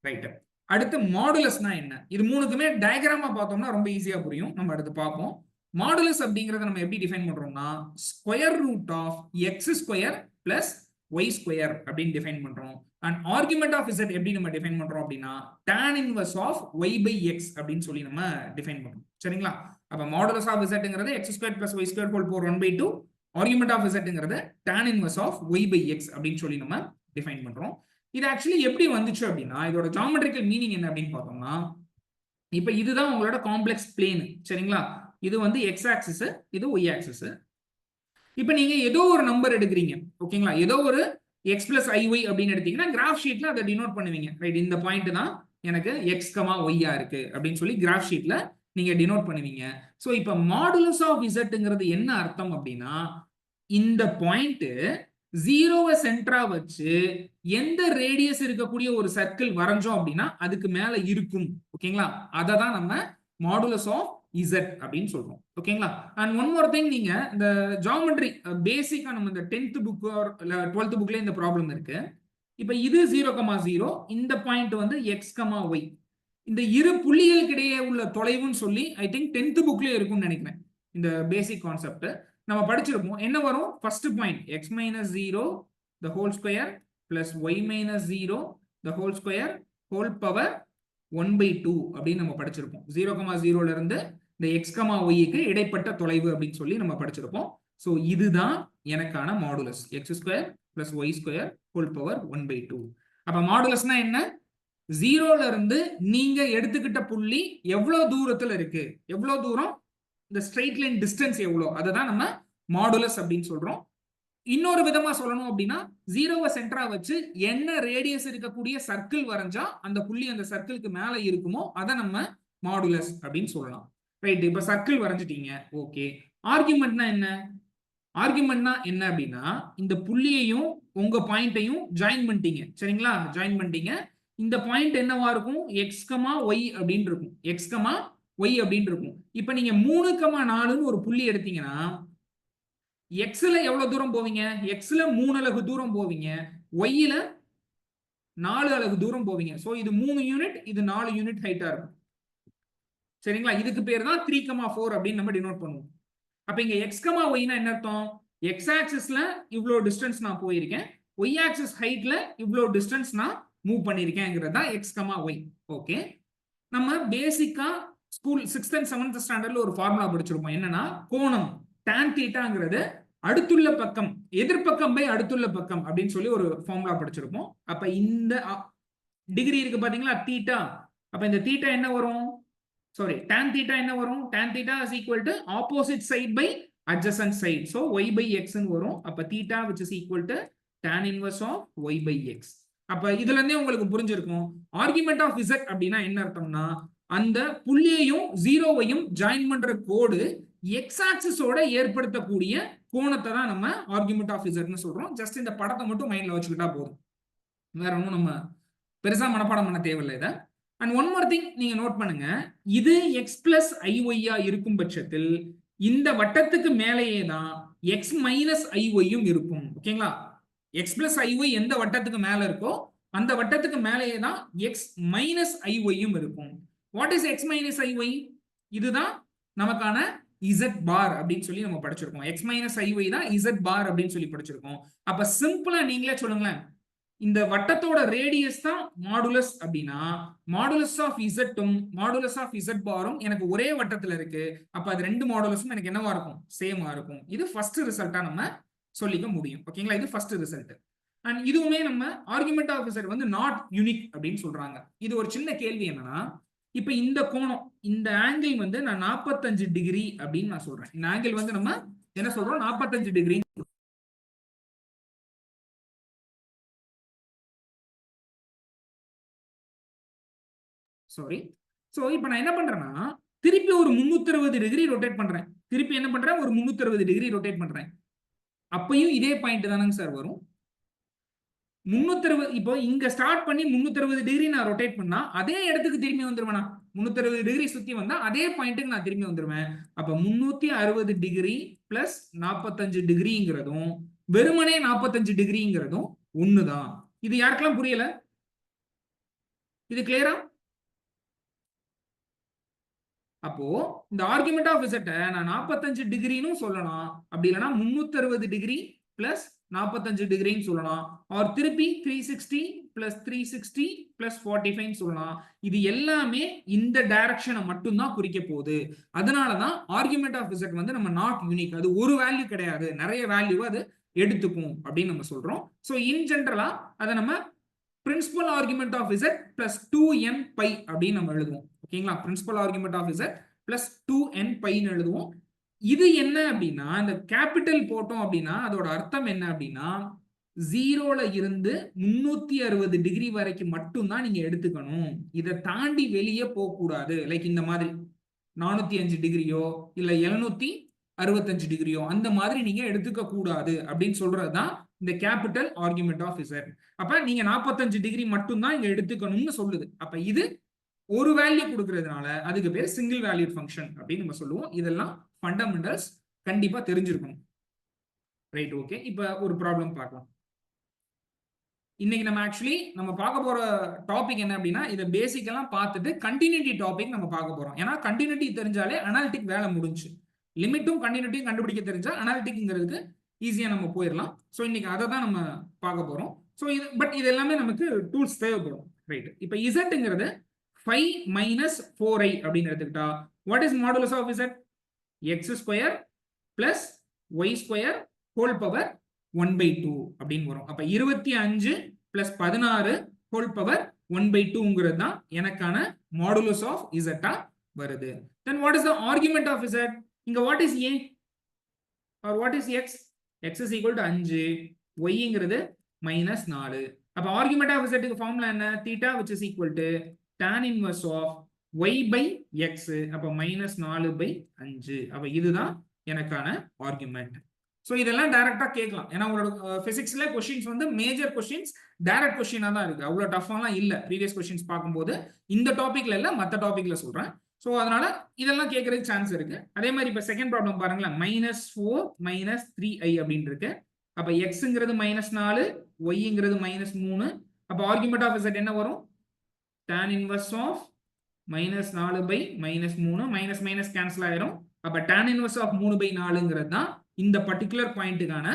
ரைட், அடுத்து மாடுலஸ்னா என்ன? இது மூணுக்குமே டயக்ராமா பார்த்தோம்னா ரொம்ப ஈஸியா புரியும். நம்ம அடுத்து பார்ப்போம். மாடுலஸ் அப்படிங்கறத நம்ம எப்படி டிஃபைன் பண்றோம்னா, square root of x square plus y square அப்படின்னு டிஃபைன் பண்றோம். அண்ட் ஆர்குமெண்ட் ஆஃப் இசட் எப்படி நம்ம டிஃபைன் பண்றோம் அப்படின்னா, tan inverse of y by x அப்படின்னு சொல்லி நம்ம டிஃபைன் பண்றோம். சரிங்களா? அப்ப மாடுலஸ் ஆஃப் இசட்ங்கிறது x square plus y square whole power 1/2. Argument of இசட்ங்கிறது tan inverse of y by x அப்படின்னு சொல்லி நம்ம டிஃபைன் பண்றோம். இது ஆக்சுவலி எப்படி வந்துச்சு அப்படின்னா, இதோட ஜியோமெட்ரிக்கல் மீனிங் என்ன அப்படின்னு பார்த்தோம்னா, இப்ப இதுதான் உங்களோட காம்ப்ளெக்ஸ் பிளேன். சரிங்களா? இது வந்து எக்ஸ் ஆக்சிஸ், இது ஒய் ஆக்சிஸ். இப்ப நீங்க ஏதோ ஒரு நம்பர் எடுக்கிறீங்க, ஓகேங்களா? ஏதோ ஒரு எக்ஸ் பிளஸ் ஐஒய் அப்படின்னு எடுத்தீங்கன்னா கிராஃப் ஷீட்ல அதை டினோட் பண்ணுவீங்க. ரைட், இந்த பாயிண்ட் தான் எனக்கு எக்ஸ் கமா ஒய்யா இருக்கு அப்படின்னு சொல்லி கிராஃப் ஷீட்ல நீங்க டினோட் பண்ணுவீங்க. சோ இப்ப மாடுலஸ் ஆஃப் இசட்ங்கிறது என்ன அர்த்தம் அப்படின்னா, இந்த பாயிண்ட் 0வை சென்டரா வச்சு எந்த ரேடியஸ் இருக்கக்கூடிய ஒரு சர்க்கிள் வரைஞ்சோம் அப்படின்னா அதுக்கு மேல இருக்கும். ஓகேங்களா? அதை தான் நம்ம மாடுலஸ் ஆஃப் இசட் அப்படின்னு சொல்றோம். ஓகேங்களா? அண்ட் ஒன் மோர் திங், நீங்க இந்த ஜியோமெட்ரி பேசிக்கா நம்ம இந்த 10th புக் ஆர் 12th புக்ல இந்த ப்ராப்ளம் இருக்கு. இப்ப இது 0,0, இந்த பாயிண்ட் வந்து எக்ஸ் கமா ஒய், இந்த இரு புள்ளிகளுக்கு இடையே உள்ள தொலைவுன்னு சொல்லி ஐ திங்க் 10th புக்லயே இருக்கும்னு நினைக்கிறேன். இந்த பேசிக் கான்செப்ட் நம்ம படிச்சிருப்போம். என்ன வரும்? First point x minus 0 the whole square plus y minus 0 the whole square whole power 1/2 அப்படின்னு நம்ம படிச்சிருப்போம். 0,0ல இருந்து இந்த x, yக்கு இடைப்பட்ட தொலைவு அப்படின்னு சொல்லி நம்ம படிச்சிருப்போம். ஸோ இதுதான் எனக்கான modulus, x square plus y square whole power 1/2. அப்ப மாடுலஸ்னா என்ன? 0ல இருந்து நீங்க எடுத்துக்கிட்ட புள்ளி எவ்வளவு தூரத்துல இருக்கு, எவ்வளவு தூரம், இந்த ஸ்ட்ரெயிட் லைன் டிஸ்டன்ஸ் எவ்வளோ, அதை தான் நம்ம மாடுலஸ் அப்படின்னு சொல்றோம். இன்னொரு விதமா சொல்லணும் அப்படின்னா, 0வை சென்டரா வச்சு என்ன ரேடியஸ் இருக்கக்கூடிய சர்க்கிள் வரைஞ்சா அந்த புள்ளி அந்த சர்க்கிளுக்கு மேல இருக்குமோ அதை நம்ம மாடுலஸ் அப்படின்னு சொல்லலாம். ரைட், இப்ப சர்க்கிள் வரைஞ்சிட்டீங்க. ஓகே, ஆர்குமெண்ட்னா என்ன? ஆர்குமெண்ட்னா என்ன அப்படின்னா, இந்த புள்ளியையும் உங்க பாயிண்டையும் ஜாயின் பண்ணிட்டீங்க. சரிங்களா? ஜாயின் பண்ணிட்டீங்க. இந்த பாயிண்ட் என்னவா இருக்கும்? எக்ஸ் கமா ஒய் அப்படின்னு இருக்கும். எக்ஸ் கமா ஒய் அப்படின்னு இருக்கும். இப்ப நீங்க 3,4ன்னு ஒரு புள்ளி எடுத்தீங்கன்னா எக்ஸ்ல எவ்வளவு தூரம் போவீங்க? எக்ஸ்ல 3 அலகு தூரம் போவீங்க, ஒய்ல 4 அலகு தூரம் போவீங்க. சோ இது 3 யூனிட், இது 4 யூனிட் ஹைட்டா இருக்கும். சரிங்களா? இதுக்கு பேர் தான் 3,4 அப்படின்னு நம்ம டினோட் பண்ணுவோம். அப்ப இங்க எக்ஸ் கமா ஒய்னா என்ன அர்த்தம்? எக்ஸ் ஆக்சிஸ்ல இவ்வளவு டிஸ்டன்ஸ் நான் போயிருக்கேன், ஒய் ஆக்சிஸ் ஹைட்ல இவ்வளவு டிஸ்டன்ஸ் நான் மூவ் பண்ணிருக்கேங்கிறது தான் எக்ஸ் கமா ஒய். ஓகே, நம்ம பேசிக்கா ஸ்கூல் 6th and 7th ஸ்டாண்டர்ட்ல ஒரு ஃபார்முலா படிச்சிருப்போம். என்னன்னா, கோணம் tan தீட்டாங்கிறது அடுத்துள்ள பக்கம், எதிர்பக்கம் பை அடுத்துள்ள பக்கம் அப்படின்னு சொல்லி ஒரு ஃபார்முலா படிச்சிருப்போம். அப்ப இந்த டிகிரி இருக்கு பாத்தீங்களா, தீட்டா. அப்ப இந்த தீட்டா என்ன வரும்? சாரி, tan தீட்டா என்ன வரும்? tan theta is equal to opposite side by adjacent side. So y by x ன்னு வரும். அப்ப theta which is equal to tan inverse of y by x. அப்ப இதுல இருந்தே உங்களுக்கு புரிஞ்சிருக்கும் ஆர்குமெண்ட் ஆஃப் z அப்படின்னா என்ன அர்த்தம்னா, அந்த புள்ளியையும் 0வையும் ஜாயின் பண்ற கோடு எக்ஸ் ஆக்சிஸோட ஏற்படுத்தக்கூடிய கோணத்தை தான் நம்ம ஆர்குமெண்ட் ஆஃப் இசட்னு சொல்றோம். ஜஸ்ட் இந்த படத்தை மட்டும் மைண்ட்ல வச்சுக்கிட்டா போதும், வேற ஒன்றும் நம்ம பெருசா மனப்பாடம் பண்ண தேவையில்லை இதை. அண்ட் ஒன் மோர் திங் நீங்க நோட் பண்ணுங்க, இது எக்ஸ் பிளஸ் ஐஒய்யா இருக்கும் பட்சத்தில் இந்த வட்டத்துக்கு மேலேயே தான் எக்ஸ் மைனஸ் ஐஒய்யும் இருக்கும். ஓகேங்களா? எக்ஸ் பிளஸ் ஐஒய் எந்த வட்டத்துக்கு மேல இருக்கோ அந்த வட்டத்துக்கு மேலேயே தான் எக்ஸ் மைனஸ் ஐஒய்யும் இருக்கும். What is X minus ஐஒய்? இதுதான் நமக்கான இசட் பார் அப்படின்னு சொல்லி நம்ம படிச்சிருக்கோம். எக்ஸ் மைனஸ் ஐஒய் தான் இசட் பார் அப்படின்னு சொல்லி படிச்சிருக்கோம். அப்ப சிம்பிளா நீங்களே சொல்லுங்களேன், இந்த வட்டத்தோட ரேடியஸ் தான் மாடுலஸ் அப்படின்னா மாடுலஸ் ஆஃப் இசட்டும் மாடுலஸ் ஆஃப் இசட் பாரும் எனக்கு ஒரே வட்டத்துல இருக்கு. அப்ப அது ரெண்டு மாடுலஸும் எனக்கு என்னவா இருக்கும்? சேமா இருக்கும். இது ஃபர்ஸ்ட் ரிசல்ட்டா நம்ம சொல்லிக்க முடியும். ஓகேங்களா? இது ஃபர்ஸ்ட் ரிசல்ட். அண்ட் இதுவுமே நம்ம ஆர்குமெண்ட் ஆஃப் இசட் வந்து நாட் யூனிக் அப்படின்னு சொல்றாங்க. இது ஒரு சின்ன கேள்வி என்னன்னா, இப்ப இந்த கோணம், இந்த ஆங்கிள் வந்து நான் 45 டிகிரி அப்படின்னு நான் சொல்றேன். இந்த ஆங்கிள் வந்து நம்ம என்ன சொல்றோம்? 45 டிகிரி. சாரி. சோ இப்போ நான் என்ன பண்றேன்னா, திருப்பி ஒரு 360 டிகிரி ரொட்டேட் பண்றேன். திருப்பி என்ன பண்றேன்? ஒரு 360 டிகிரி ரொட்டேட் பண்றேன். அப்பயும் இதே பாயிண்ட் தானங்க சார் வரும். 360 இப்போ இங்க ஸ்டார்ட் பண்ணி 360 டிகிரி நான் ரொட்டேட் பண்ணா அதே இடத்துக்கு திரும்பி வந்துருவேனா? 360 டிகிரி சுத்தி வந்தா அதே பாயிண்ட்டுக்கு நான் திரும்பி வந்துருவேன். அப்ப 360 டிகிரி பிளஸ் 45 டிகிரிங்கிறதும் வெறுமனே 45 டிகிரிங்கிறதும் ஒண்ணுதான். இது யாருக்கெல்லாம் புரியல? இது கிளியரா? அப்போ இந்த ஆர்குமெண்ட் ஆஃப் இசட்டை நான் 45 டிகிரின்னு சொல்லலாம், அப்படி இல்லைன்னா 360 டிகிரி பிளஸ் 45 டிகிரின்னு சொல்லலாம், ஆர் திருப்பி 360 பிளஸ் 360 பிளஸ் 45 சொல்லலாம். இது எல்லாமே இந்த டைரக்ஷனை மட்டும்தான் குறிக்க போகுது. அதனாலதான் ஆர்குமெண்ட் ஆஃப் இசட் வந்து நம்ம நாட் யூனிக். அது ஒரு வேல்யூ கிடையாது, நிறைய வேல்யூ அது எடுத்துக்கும் அப்படின்னு நம்ம சொல்றோம். ஸோ இன் ஜென்ரலா அதை நம்ம principal argument of z plus 2n pi அப்படின்னு நம்ம எழுதுவோம். ஓகேங்களா? Principal argument of z plus 2n பைன்னு எழுதுவோம். இது என்ன அப்படின்னா, இந்த கேபிட்டல் போட்டோம் அப்படின்னா அதோட அர்த்தம் என்ன அப்படின்னா, 0ல இருந்து 360 டிகிரி வரைக்கும் மட்டும்தான் நீங்க எடுத்துக்கணும். இதை தாண்டி வெளியே போக கூடாது. லைக் இந்த மாதிரி 405 டிகிரியோ இல்ல 765 டிகிரியோ அந்த மாதிரி நீங்க எடுத்துக்க கூடாது அப்படின்னு சொல்றதுதான் இந்த கேபிட்டல் ஆர்குமெண்ட் ஆஃப் இசட். அப்ப நீங்க 45 டிகிரி மட்டும் தான் இங்க எடுத்துக்கணும்னு சொல்லுது. அப்ப இது ஒரு வேல்யூ கொடுக்கறதுனால அதுக்கு பேர் சிங்கிள் வேல்யூட் ஃபங்க்ஷன் அப்படின்னு நம்ம சொல்லுவோம். இதெல்லாம் ஃபண்டமெண்டல்ஸ் கண்டிப்பா தெரிஞ்சிருக்கணும். Right, okay. இப்ப ஒரு ப்ராப்ளம் பார்க்கலாம். இன்னைக்கு நம்ம ஆக்சுவலி நம்ம பார்க்க போற டாபிக் என்ன அப்படின்னா, இதை பேசிக்கெல்லாம் பார்த்துட்டு கண்டினியூட்டி டாபிக் நம்ம பார்க்க போறோம். ஏன்னா கண்டினியூட்டி தெரிஞ்சாலே அனாலிட்டிக் வேலை முடிஞ்சு. லிமிட்டும் கண்டினியூட்டியும் கண்டுபிடிக்க தெரிஞ்சா அனாலிட்டிக்ங்கிறதுக்கு ஈஸியா நம்ம போயிடலாம். ஸோ இன்னைக்கு அதை தான் நம்ம பார்க்க போறோம். ஸோ இது பட் இது எல்லாமே நமக்கு டூல்ஸ் தேவைப்படும். ரைட், இப்போ இசட்ங்கிறது 5 மைனஸ் 4i அப்படின்னு எடுத்துக்கிட்டா what is modulus of z? X square plus y square whole power 1/2 அப்படின்னு வரும். அப்ப 25 பிளஸ் 16 ஹோல் பவர் 1/2ங்கிறது தான் எனக்கான மாடுலஸ் ஆஃப் இசட்டா வருது. Then what is the argument of z? இங்க what is a or what is x? x is equal to 5, y-ங்கிறது minus 4. அப்ப argument of இசட்டுக்கு formula என்ன? theta which is equal to tan inverse of y by x. அப்ப minus 4/5. அப்ப இதுதான் எனக்கான argument. So இதெல்லாம் டைரக்டா கேட்கலாம். ஏன்னா உங்களோட பிசிக்ஸ்ல கொஸ்டின்ஸ் வந்து மேஜர் கொஸ்டின்ஸ் டைரக்ட் கொஸ்டினா தான் இருக்கு. அவ்வளோ டஃபாலாம் இல்லை ப்ரீவியஸ் கொஸ்டின்ஸ் பார்க்கும்போது. இந்த டாபிக்ல இல்லை, மற்ற டாபிக்ல சொல்றேன். ஸோ அதனால இதெல்லாம் கேட்கறதுக்கு சான்ஸ் இருக்கு. அதே மாதிரி இப்போ செகண்ட் ப்ராப்ளம் பாருங்களேன், -4 - 3i அப்படின்னு இருக்கு. அப்ப எக்ஸ்ங்கிறது -4, ஒய்ங்கிறது -3. அப்ப ஆர்குமெண்ட் ஆஃப் இசட் என்ன வரும்? tan inverse of -4 by -3, minus minus cancel ஆயிரும். அப்ப tan inverse of 3/4ங்கிறது தான் இந்த பர்டிகுலர் பாயிண்ட்டுக்கான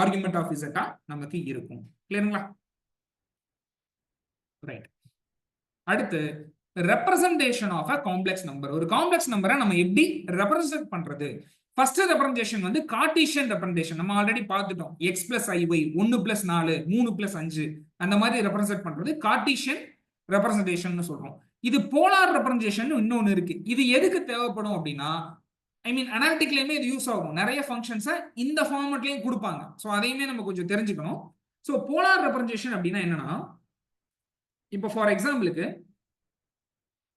ஆர்குமெண்ட் ஆஃப் இசட்டா நமக்கு இருக்கும். கிளியருங்களா? ரைட். அடுத்து representation of a complex number. ஒரு காம்ப்ளெக்ஸ் நம்பரை நம்ம எப்படி ரெப்ரசன்ட் பண்றது? ஃபர்ஸ்ட் ரெப்ரசன்டேஷன் வந்து கார்ட்டீசியன் ரெப்ரசன்டேஷன். நம்ம ஆல்ரெடி பார்த்துட்டோம். x + iy 1 + 4 3 + 5 அந்த மாதிரி ரெப்ரசன்ட் பண்றது கார்ட்டீசியன் ரெப்ரசன்டேஷன் சொல்றோம். இது போலார் ரெப்ரசன்டேஷன் இன்னொன்னு இருக்கு. இது எதுக்கு தேவைப்படும் அப்படின்னா, ஐ மீன் அனாலிட்டிக்லயுமே இது யூஸ் ஆகும். நிறைய ஃபங்க்ஷன்ஸை இந்த ஃபார்மட்லயும் கொடுப்பாங்க. ஸோ அதையுமே நம்ம கொஞ்சம் தெரிஞ்சுக்கணும். ஸோ போலார் ரெப்ரசன்டேஷன் அப்படின்னா என்னன்னா, இப்போ ஃபார் எக்ஸாம்பிளுக்கு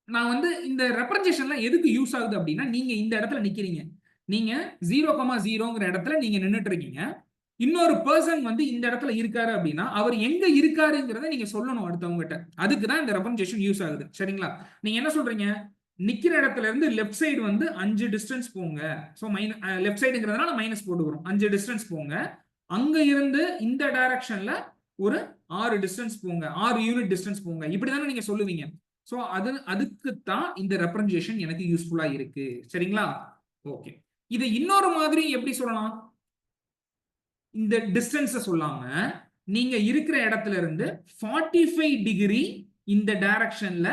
நான் வந்து இந்த ரெப்ரசன்டேஷன்லாம் எதுக்கு யூஸ் ஆகுது அப்படின்னா, நீங்க இந்த இடத்துல நிக்கிறீங்க, நீங்க 0,0ங்கிற இடத்துல நீங்க நின்னுட்டு இருக்கீங்க. இன்னொரு பர்சன் வந்து இந்த இடத்துல இருக்காரு அப்படின்னா அவர் எங்க இருக்காருங்கிறத நீங்க சொல்லணும் அடுத்தவங்ககிட்ட. அதுக்கு தான் இந்த ரெப்ரசன்டேஷன் யூஸ் ஆகுது. சரிங்களா? நீங்க என்ன சொல்றீங்க? நிக்கிற இடத்துல இருந்து லெஃப்ட் சைடு வந்து 5 டிஸ்டன்ஸ் போங்க. ஸோ லெஃப்ட் சைடுங்கிறதுனால மைனஸ் போட்டுக்கிறோம். 5 டிஸ்டன்ஸ் போங்க. அங்க இருந்து இந்த டைரக்ஷன்ல ஒரு 6 டிஸ்டன்ஸ் போங்க, 6 யூனிட் டிஸ்டன்ஸ் போங்க. இப்படிதானே நீங்க சொல்லுவீங்க. ஸோ அதுக்கு தான் இந்த ரெப்ரசன்டேஷன் எனக்கு யூஸ்ஃபுல்லா இருக்கு. சரிங்களா? ஓகே. இது இன்னொரு மாதிரி எப்படி சொல்லலாம்? இந்த டிஸ்டன்ஸை சொல்லாம நீங்க இருக்கிற இடத்துல இருந்து 45 டிகிரி இந்த டைரக்ஷன்ல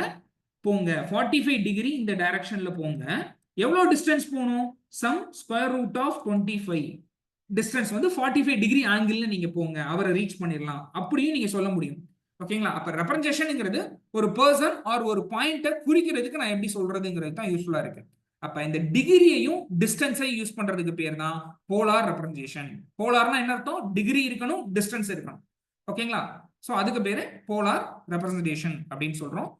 போங்க. 45 டிகிரி இந்த டைரக்ஷன்ல போங்க. எவ்வளவு டிஸ்டன்ஸ் போகணும்? Sum square root of 25 distance வந்து 45 டிகிரி ஆங்கிள் நீங்க போங்க, அவரை ரீச் பண்ணிடலாம் அப்படியும் நீங்க சொல்ல முடியும். ஓகேங்களா? அப்ப ரெப்ரசன்டேஷன்ங்கிறது ஒரு பர்சன் ஆர் ஒரு பாயிண்ட்டை குறிக்கிறதுக்கு நான் எப்படி சொல்றதுங்கிறது தான் யூஸ்ஃபுல்லா இருக்கு. அப்ப இந்த டிகிரியையும் டிஸ்டன்ஸையும் யூஸ் பண்றதுக்கு பேர் தான் போலார் ரெப்ரசன்டேஷன். போலார்னா என்ன அர்த்தம்? டிகிரி இருக்கணும், டிஸ்டன்ஸ் இருக்கணும். ஓகேங்களா? சோ அதுக்கு பேரு போலார் ரெப்ரசன்டேஷன் அப்படின்னு சொல்றோம்.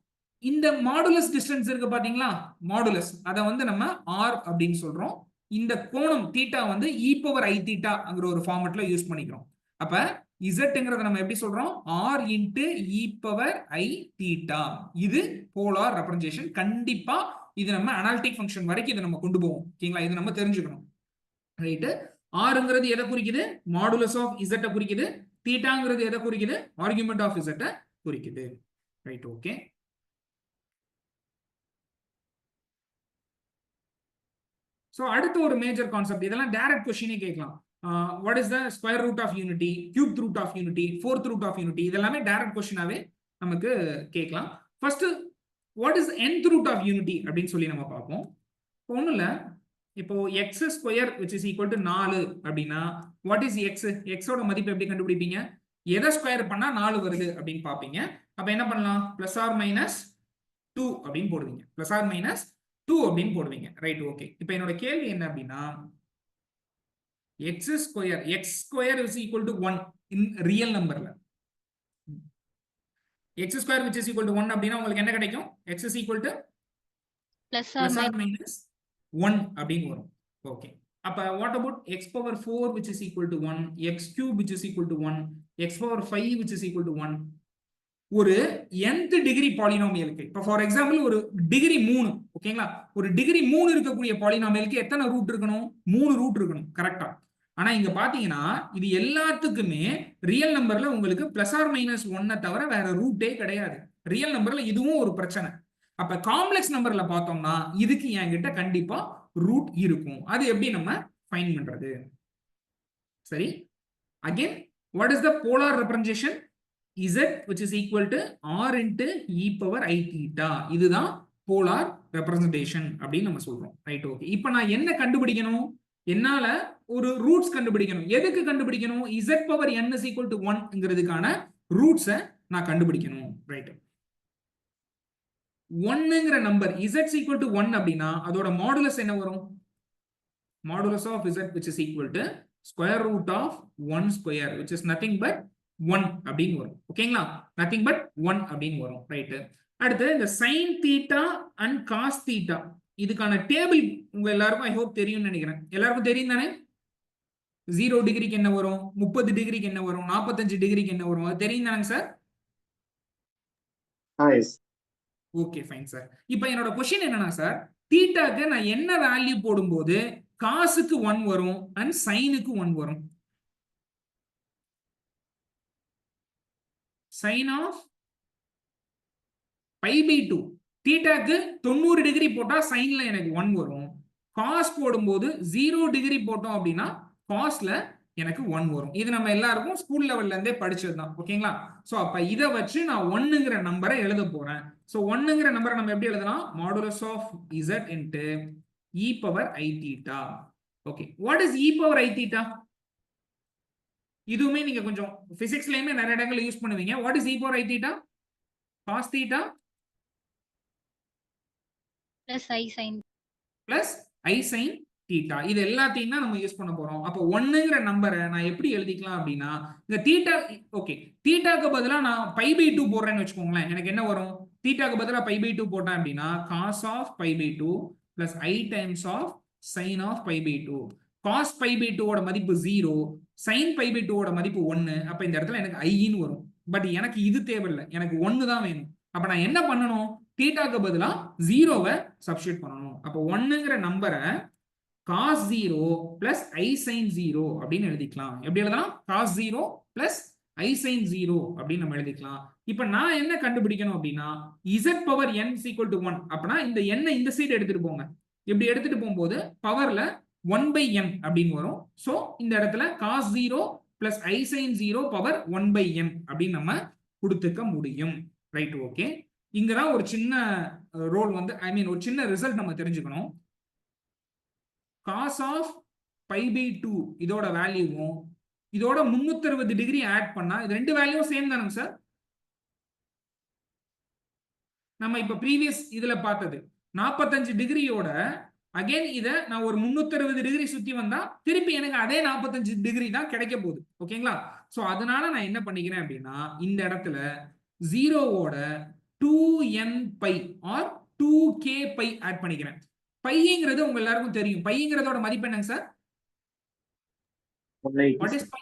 இந்த மாடுலஸ் டிஸ்டன்ஸ் இருக்கு பாத்தீங்களா? மாடுலஸ் அதை வந்து நம்ம ஆர் அப்படின்னு சொல்றோம். இந்த கோணம் தீட்டா வந்து e பவர் i தீட்டாங்கிற ஒரு ஃபார்மட்ல யூஸ் பண்ணிக்கிறோம். அப்ப இசட்ங்கிறத நம்ம எப்படி சொல்றோம்? R into e power i theta. இது போலார் ரெப்ரசன்டேஷன். கண்டிப்பா இது நம்ம அனாலிட்டிக் ஃபங்க்ஷன் வரைக்கும் இதை நம்ம கொண்டு போவோம். ஓகேங்களா? இது நம்ம தெரிஞ்சுக்கணும். ரைட்? ஆர்ங்கிறது எதை குறிக்குது? மாடுலஸ் ஆஃப் இசட்டை குறிக்குது. தீட்டாங்கிறது எதை குறிக்குது? ஆர்குமெண்ட் ஆஃப் இசட்டை குறிக்குது. ரைட்? ஓகே. சோ அடுத்து ஒரு மேஜர் கான்செப்ட். இதெல்லாம் டைரக்ட் क्वेश्चनே கேட்கலாம். What is the square root of unity, cube root of unity, fourth root of unity, இதெல்லாமே டைரக்ட் क्वेश्चनाவே நமக்கு கேட்கலாம். First what is nth root of unity அப்படின்னு சொல்லி நம்ம பார்ப்போம். ஒண்ணும் இல்ல, இப்போ x square which is equal to 4 அப்படின்னா வாட் இஸ் எக்ஸ்? எக்ஸோட மதிப்பு எப்படி கண்டுபிடிப்பீங்க? எதை ஸ்கொயர் பண்ணா 4 வருது அப்படின்னு பார்ப்பீங்க. அப்ப என்ன பண்ணலாம்? பிளஸ் ஆர் மைனஸ் 2 அப்படின்னு போடுவீங்க. பிளஸ் ஆர் மைனஸ் 2 அப்படின்னு போடுவீங்க. ரைட்? ஓகே. இப்போ என்னோட கேள்வி என்ன அப்படின்னா, x square is equal to 1 in real நம்பர்ல. X square which is equal to 1 அப்படின்னா உங்களுக்கு என்ன கிடைக்கும்? X is equal to plus or minus 1 அப்படின்னு வரும். ஓகே. அப்ப what about x power 4 which is equal to 1, x cube which is equal to 1, x power 5 which is equal to 1. ஒரு nth degree பாலினாமியலுக்கு, இப்போ for example ஒரு degree 3, ஓகேங்களா? ஒரு degree 3 இருக்கக்கூடிய பாலினாமியலுக்கு எத்தனை ரூட் இருக்கணும்? 3 ரூட் இருக்கணும். கரெக்டா? ஆனா இங்க பாத்தீங்கன்னா இது எல்லாத்துக்குமே ரியல் நம்பர்ல உங்களுக்கு பிளஸ் ஆர் மைனஸ் 1 தவிர வேற ரூட்டே கிடையாது. ரியல் நம்பர்ல இதுவும் ஒரு பிரச்சனை. அப்ப காம்ப்ளெக்ஸ் நம்பர்ல பார்த்தோம்னா இதுக்கு என்கிட்ட கண்டிப்பா ரூட் இருக்கும். அது எப்படி நம்ம ஃபைண்ட் பண்றது? சரி, again what is the polar representation? z which is equal to r into e power i theta. இதுதான் போலார் ரெப்ரசன்டேஷன் அப்படின்னு நம்ம சொல்றோம். ரைட்? ஓகே. இப்போ நான் என்ன கண்டுபிடிக்கணும்? என்னால ஒரு ரூட்ஸ் கண்டுபிடிக்கணும். எதுக்கு கண்டுபிடிக்கணும்? z பவர் n is equal to 1ங்கிறதுக்கான ரூட்ஸை நான் கண்டுபிடிக்கணும். ரைட்? 1ங்கிற number z is equal to 1 அப்படின்னா அதோட மாடுலஸ் என்ன வரும்? Modulus of z which is equal to square root of 1 square which is nothing but 1 அப்படின்னு வரும். ஓகேங்களா? நத்திங் பட் 1 அப்படின்னு வரும். ரைட்? அடுத்து இந்த sine theta and cos theta இதுக்கான டேபிள் உங்க எல்லாருக்கும் ஐ ஹோப் தெரியும்னு நினைக்கிறேன். எல்லாருக்கும் தெரியும் தானே? 0 டிகிரிக்கு என்ன வரும், 30 டிகிரிக்கு என்ன வரும், 45 டிகிரிக்கு என்ன வரும், அது தெரியும் தானே சார்? Okay, fine sir. இப்போ என்னோட क्वेश्चन என்னன்னா சார், தீட்டாக்கு நான் என்ன வேல்யூ போடும்போது காசுக்கு 1 வரும் அண்ட் சைனுக்கு 1 வரும்? sin of pi by 2. தீட்டாக்கு 90 degree போட்டா சைன்ல எனக்கு 1 வரும். காஸ் போடும்போது 0 டிகிரி போட்டோம் அப்படின்னா காஸ்ல எனக்கு 1 வரும். இது நம்ம எல்லாருக்கும் ஸ்கூல் லெவல்ல இருந்தே படிச்சதுதான். ஓகேங்களா? சோ அப்ப இத வச்சு நான் 1ங்கிற நம்பரை எழுத போறேன். சோ 1ங்கிற நம்பரை நம்ம எப்படி எழுதலாம்? Modulus of z into e power i theta. Okay. What is e power i theta? இதுவுமே நீங்க கொஞ்சம் பிசிக்ஸ்லயுமே நிறைய இடங்கள்ல யூஸ் பண்ணுவீங்க. What is e power i theta? cos theta plus i sin theta. இது எல்லாத்தையும் தான் நம்ம யூஸ் பண்ண போறோம். அப்ப 1ங்கிற நம்பரை நான் எப்படி எழுதிக்கலாம் அப்படின்னா, இந்த தீட்டா, ஓகே, தீட்டாக்கு பதிலா நான் பை பை 2 போடுறேன்னு வச்சுக்கோங்களேன். எனக்கு என்ன வரும்? தீட்டாக்கு பதிலா பை பை 2 போட்டேன் அப்படின்னா cos of pi by 2 plus i times of sine of pi by two. Cos pi by டூவோட மதிப்பு 0, சைன் பை பை டூவோட மதிப்பு 1. அப்ப இந்த இடத்துல எனக்கு ஐன்னு வரும். பட் எனக்கு இது தேவையில்லை, எனக்கு 1 தான் வேணும். அப்ப நான் என்ன பண்ணணும், தீட்டாக்கு பதிலா 0வை சப்ஸ்டியூட் பண்ணணும். அப்ப 1ங்கிற நம்பரை cos 0 பிளஸ் I sin 0 அப்படின்னு எழுதிக்கலாம். எப்படி எழுதலாம்? cos 0 பிளஸ் I sin 0 அப்படின்னு நம்ம எழுதிக்கலாம். இப்ப நான் என்ன கண்டுபிடிக்கணும் அப்படின்னா z பவர் n is equal to 1. அப்பனா இந்த n இந்த சைடு எடுத்துட்டு போங்க. இப்படி எடுத்துட்டு போகும்போது பவர்ல 1/n அப்படின்னு வரும். சோ இந்த இடத்துல cos 0 plus I sin 0 power 1/n அப்படின்னு நம்ம கொடுத்துக்க முடியும். Right, okay. இங்கதான் ஒரு சின்ன ரோல் வந்து ஒரு சின்ன ரிசல்ட் நம்ம தெரிஞ்சுக்கணும். cos of pi by 2 இதோட வேல்யூவும் இதோட 360 டிகிரி ஆட் பண்ணா இது ரெண்டு வேல்யூவும் சேம் தானங்க சார்? நம்ம இப்ப ப்ரீவியஸ் இதுல பார்த்தது 45 டிகிரியோட அகைன் இத நான் ஒரு 360 டிகிரி சுத்தி வந்தா திருப்பி எனக்கு அதே 45 டிகிரி தான் கிடைக்க போகுது. ஓகேங்களா? சோ அதனால நான் என்ன பண்ணிக்கிறேன் அப்படின்னா இந்த இடத்துல 0வோட 2n pi or 2k pi add பண்ணிக்கிறேன். பைங்கிறது உங்க எல்லாருக்கும் தெரியும். பைங்கிறதோட மதிப்பு என்னங்க sir? What is pi?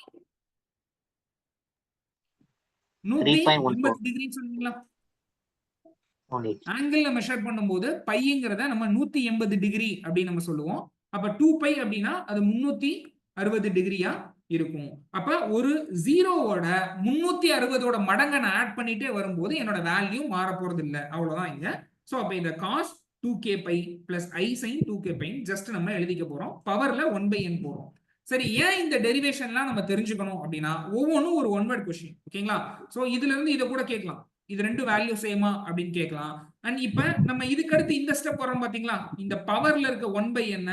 180 degree சொன்னீங்களா? ஆங்கிள் மெஷர் பண்ணும்போது பைங்கிறத நம்ம 180 டிகிரி அப்படின்னு நம்ம சொல்லுவோம். அப்ப 2 பை அப்படின்னா அது 360 டிகிரியா இருக்கும். அப்ப ஒரு 0வோட 360ஓட மடங்கை நான் ஆட் பண்ணிட்டே வரும்போது என்னோட வேல்யூ மாற போறது இல்லை. அவ்வளவுதான் இங்க. சோ அப்ப இந்த cos 2k pi plus I sin 2k pi just நம்ம எழுதிக்க போறோம். பவர்ல 1/n போறோம். சரி, ஏன் இந்த டெரிவேஷன்லாம் நம்ம தெரிஞ்சுக்கணும் அப்படின்னா ஒவ்வொன்றும் ஒரு ஒன் வேர்ட் கொஸ்டின். ஓகேங்களா? சோ இதுல இருந்து இதை கூட கேட்கலாம், இது ரெண்டு வேல்யூ சேமா அப்படின்னு கேட்கலாம். அண்ட் இப்ப நம்ம இதுக்கு அடுத்து இந்த ஸ்டெப் வரோம் பாத்தீங்களா, இந்த பவர்ல இருக்க 1/n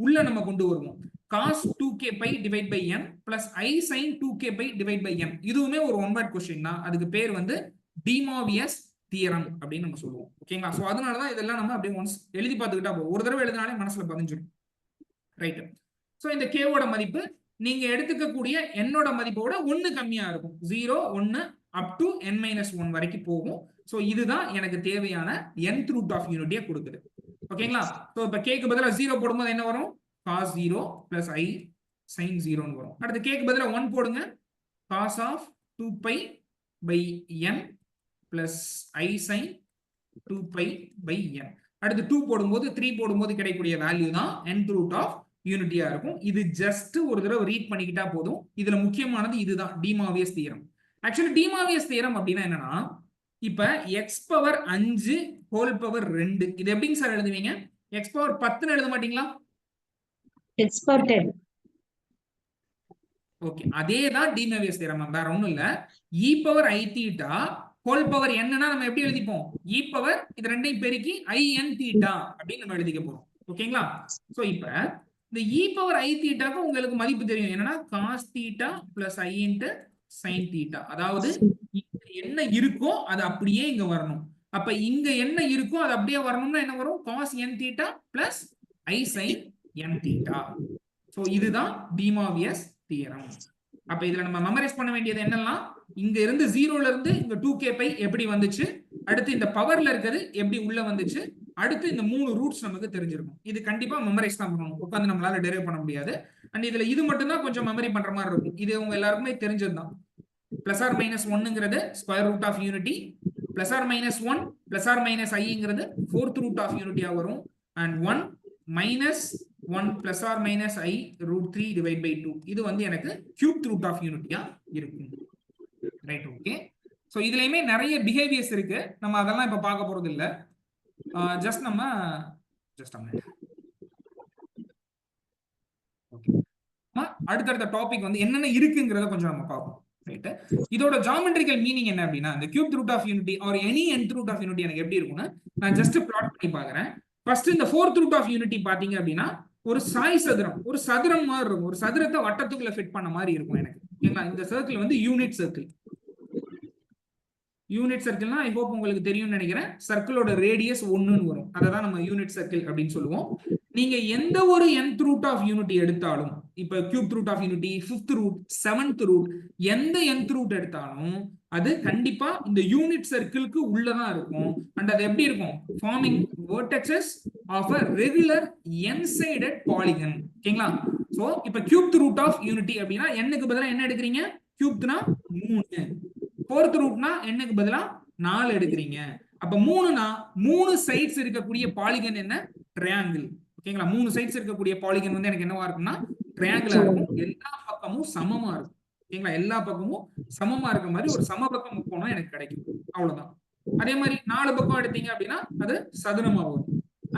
உள்ள நம்ம கொண்டு வருவோம். cos 2k pi divide by n plus I sin 2k pi divide by n. இதுவுமே ஒரு ஒன் வேர்ட் கொஸ்டின் தான். அதுக்கு பேர் வந்து டி மார்வியஸ் தியரம் அப்படின்னு நம்ம சொல்லுவோம். ஓகேங்களா? சோ அதனாலதான் இதெல்லாம் நம்ம அப்படியே ஒன்ஸ் எழுதி பார்த்துக்கிட்டா போதும். ஒரு தடவை எழுதினாலே மனசுல பதிஞ்சிடும். ரைட். சோ இந்த கேவோட மதிப்பு நீங்க எடுத்துக்கக்கூடிய என்னோட மதிப்போட 1 கம்மியா இருக்கும். 0 1 அப் டு n-1 வரைக்கும் போகும். சோ இதுதான் எனக்கு தேவையான nth ரூட் ஆஃப் யூனிட்டியை கொடுக்குது. ஓகேங்களா? சோ இப்ப கேக்கு பதிலா 0 போடும்போது என்ன வரும்? cos 0 பிளஸ் I sin 0 வரும். அடுத்து கேக்கு பதிலா 1 போடுங்க. cos of 2 pi by n plus I sin 2 pi by n. அடுத்து 2 போடும்போது 3 போடும்போது கிடைக்கக்கூடிய வேல்யூ தான் nth ரூட் ஆஃப் யூனிட்டியா இருக்கும். இது ஜஸ்ட் ஒரு தடவை ரீட் பண்ணிக்கிட்டா போதும். இதுல முக்கியமானது இதுதான், de Moivre's theorem. Actually de Moivre's theorem அப்படின்னா என்னன்னா, இப்ப x பவர் 5 ஹோல் பவர் 2 இது எப்படிங்க சார் எழுதுவீங்க? x பவர் 10 எழுத மாட்டீங்களா? x power 10. ஓகே, அதே தான் டி மார்வியஸ் தியரம். வேற ஒண்ணும் இல்ல. e power i theta whole power என்னன்னா நம்ம எப்படி எழுதிப்போம்? e பவர் இது ரெண்டையும் பெருக்கி i n தீட்டா அப்படின்னு நம்ம எழுதிக்க போறோம். ஓகேங்களா? சோ இப்ப இந்த e பவர் i தீட்டாக்கு உங்களுக்கு மதிப்பு தெரியும். என்னன்னா cos theta plus i into sin theta. அதாவது என்ன இருக்கோ அது அப்படியே இங்க வரணும். அப்ப இங்க என்ன இருக்கோ அது அப்படியே வரணும்னா என்ன வரும்? cos n theta plus I sin n theta. So இதுதான் டி மார்வியஸ் தியரம். அப்ப இதுல நம்ம மெமரைஸ் பண்ண வேண்டியது என்னன்னா, இங்க இருந்து 0ல இருந்து இங்க 2k பை எப்படி வந்துச்சு, அடுத்து இந்த பவர்ல இருக்கிறது எப்படி உள்ள வந்துச்சு, அடுத்து இந்த 3 ரூட்ஸ் நமக்கு தெரிஞ்சிருக்கும். இது கண்டிப்பா மெமரைஸ் தான் பண்ணணும். உட்காந்து நம்மளால டெரைவ் பண்ண முடியாது. அண்ட் இதுல இது மட்டும் தான் கொஞ்சம் மெமரி பண்ற மாதிரி இருக்கும். இது உங்க எல்லாருக்குமே தெரிஞ்சதுதான். பிளஸ் ஆர் மைனஸ் 1ங்கிறது square root of unity, plus or minus 1 plus or minus ஐங்கிறது 4th ரூட் ஆஃப் யூனிட்டியா வரும். And 1 minus 1 plus or minus i root 3 divide by 2 இது வந்து எனக்கு கியூப் ரூட் ஆஃப் யூனிட்டியா இருக்கும். Right, okay. சோ இதுலயுமே நிறைய பிஹேவியர்ஸ் இருக்கு. நம்ம அதெல்லாம் இப்ப பார்க்க போறது இல்ல. ஜஸ்ட் நம்ம அடுத்தடுத்த டாபிக் வந்து என்னென்ன இருக்குங்கிறத கொஞ்சம் நம்ம பார்ப்போம். ரைட், இதோட ஜாமெட்ரிக்கல் மீனிங் என்ன அப்படின்னா, இந்த cube root of unity or any nth root of unity எனக்கு எப்படி இருக்கும்னா, நான் ஜஸ்ட் பிளாட் பண்ணி பாக்குறேன். ஃபர்ஸ்ட் இந்த 4th ரூட் ஆஃப் யூனிட்டி பாத்தீங்க அப்படின்னா ஒரு சாய் சதுரம், ஒரு சதுரம் மாதிரி இருக்கும். ஒரு சதுரத்தை வட்டத்துக்குள்ள ஃபிட் பண்ண மாதிரி இருக்கும் எனக்கு. ஓகேங்களா? இந்த சர்க்கிள் வந்து யூனிட் சர்க்கிள். யூனிட் சர்க்கிள்னா ஐ ஹோப் உங்களுக்கு தெரியும்னு நினைக்கிறேன். சர்க்கிளோட ரேடியஸ் 1ன்னு வரும். அதை தான் நம்ம யூனிட் சர்க்கிள் அப்படின்னு சொல்லுவோம். நீங்க எந்த ஒரு nth ரூட் ஆஃப் யூனிட்டி எடுத்தாலும், இப்ப cube root of unity, 5th root, 7th root, எந்த nth ரூட் எடுத்தாலும் அது கண்டிப்பா இந்த யூனிட் சர்க்கிளுக்கு உள்ளதான் இருக்கும். அண்ட் அது எப்படி இருக்கும்? Forming vertexes of a regular n-sided polygon. ஓகேங்களா? சோ இப்ப cubed root of unity அப்படின்னா n-க்கு பதிலா என்ன எடுக்கிறீங்க? cubedனா 3, fourth rootனா n-க்கு பதிலா 4 எடுக்கிறீங்க. அப்ப 3னா 3 சைட்ஸ் இருக்கக்கூடிய பாலிகன் என்ன? ட்ரையாங்கிள். ஓகேங்களா? 3 சைட்ஸ் இருக்கக்கூடிய பாலிகன் வந்து எனக்கு என்னவா இருக்கும்னா ட்ரையாங்கிளா இருக்கும். எல்லா பக்கமும் சமமா இருக்கும். ஓகேங்களா? எல்லா பக்கமும் சமமா இருக்க மாதிரி ஒரு சமபக்க முக்கோணம் எனக்கு கிடைக்கும். அவ்வளவுதான். அதே மாதிரி 4 பக்கம் எடுத்தீங்க அப்படின்னா அது சதுரமா வரும்.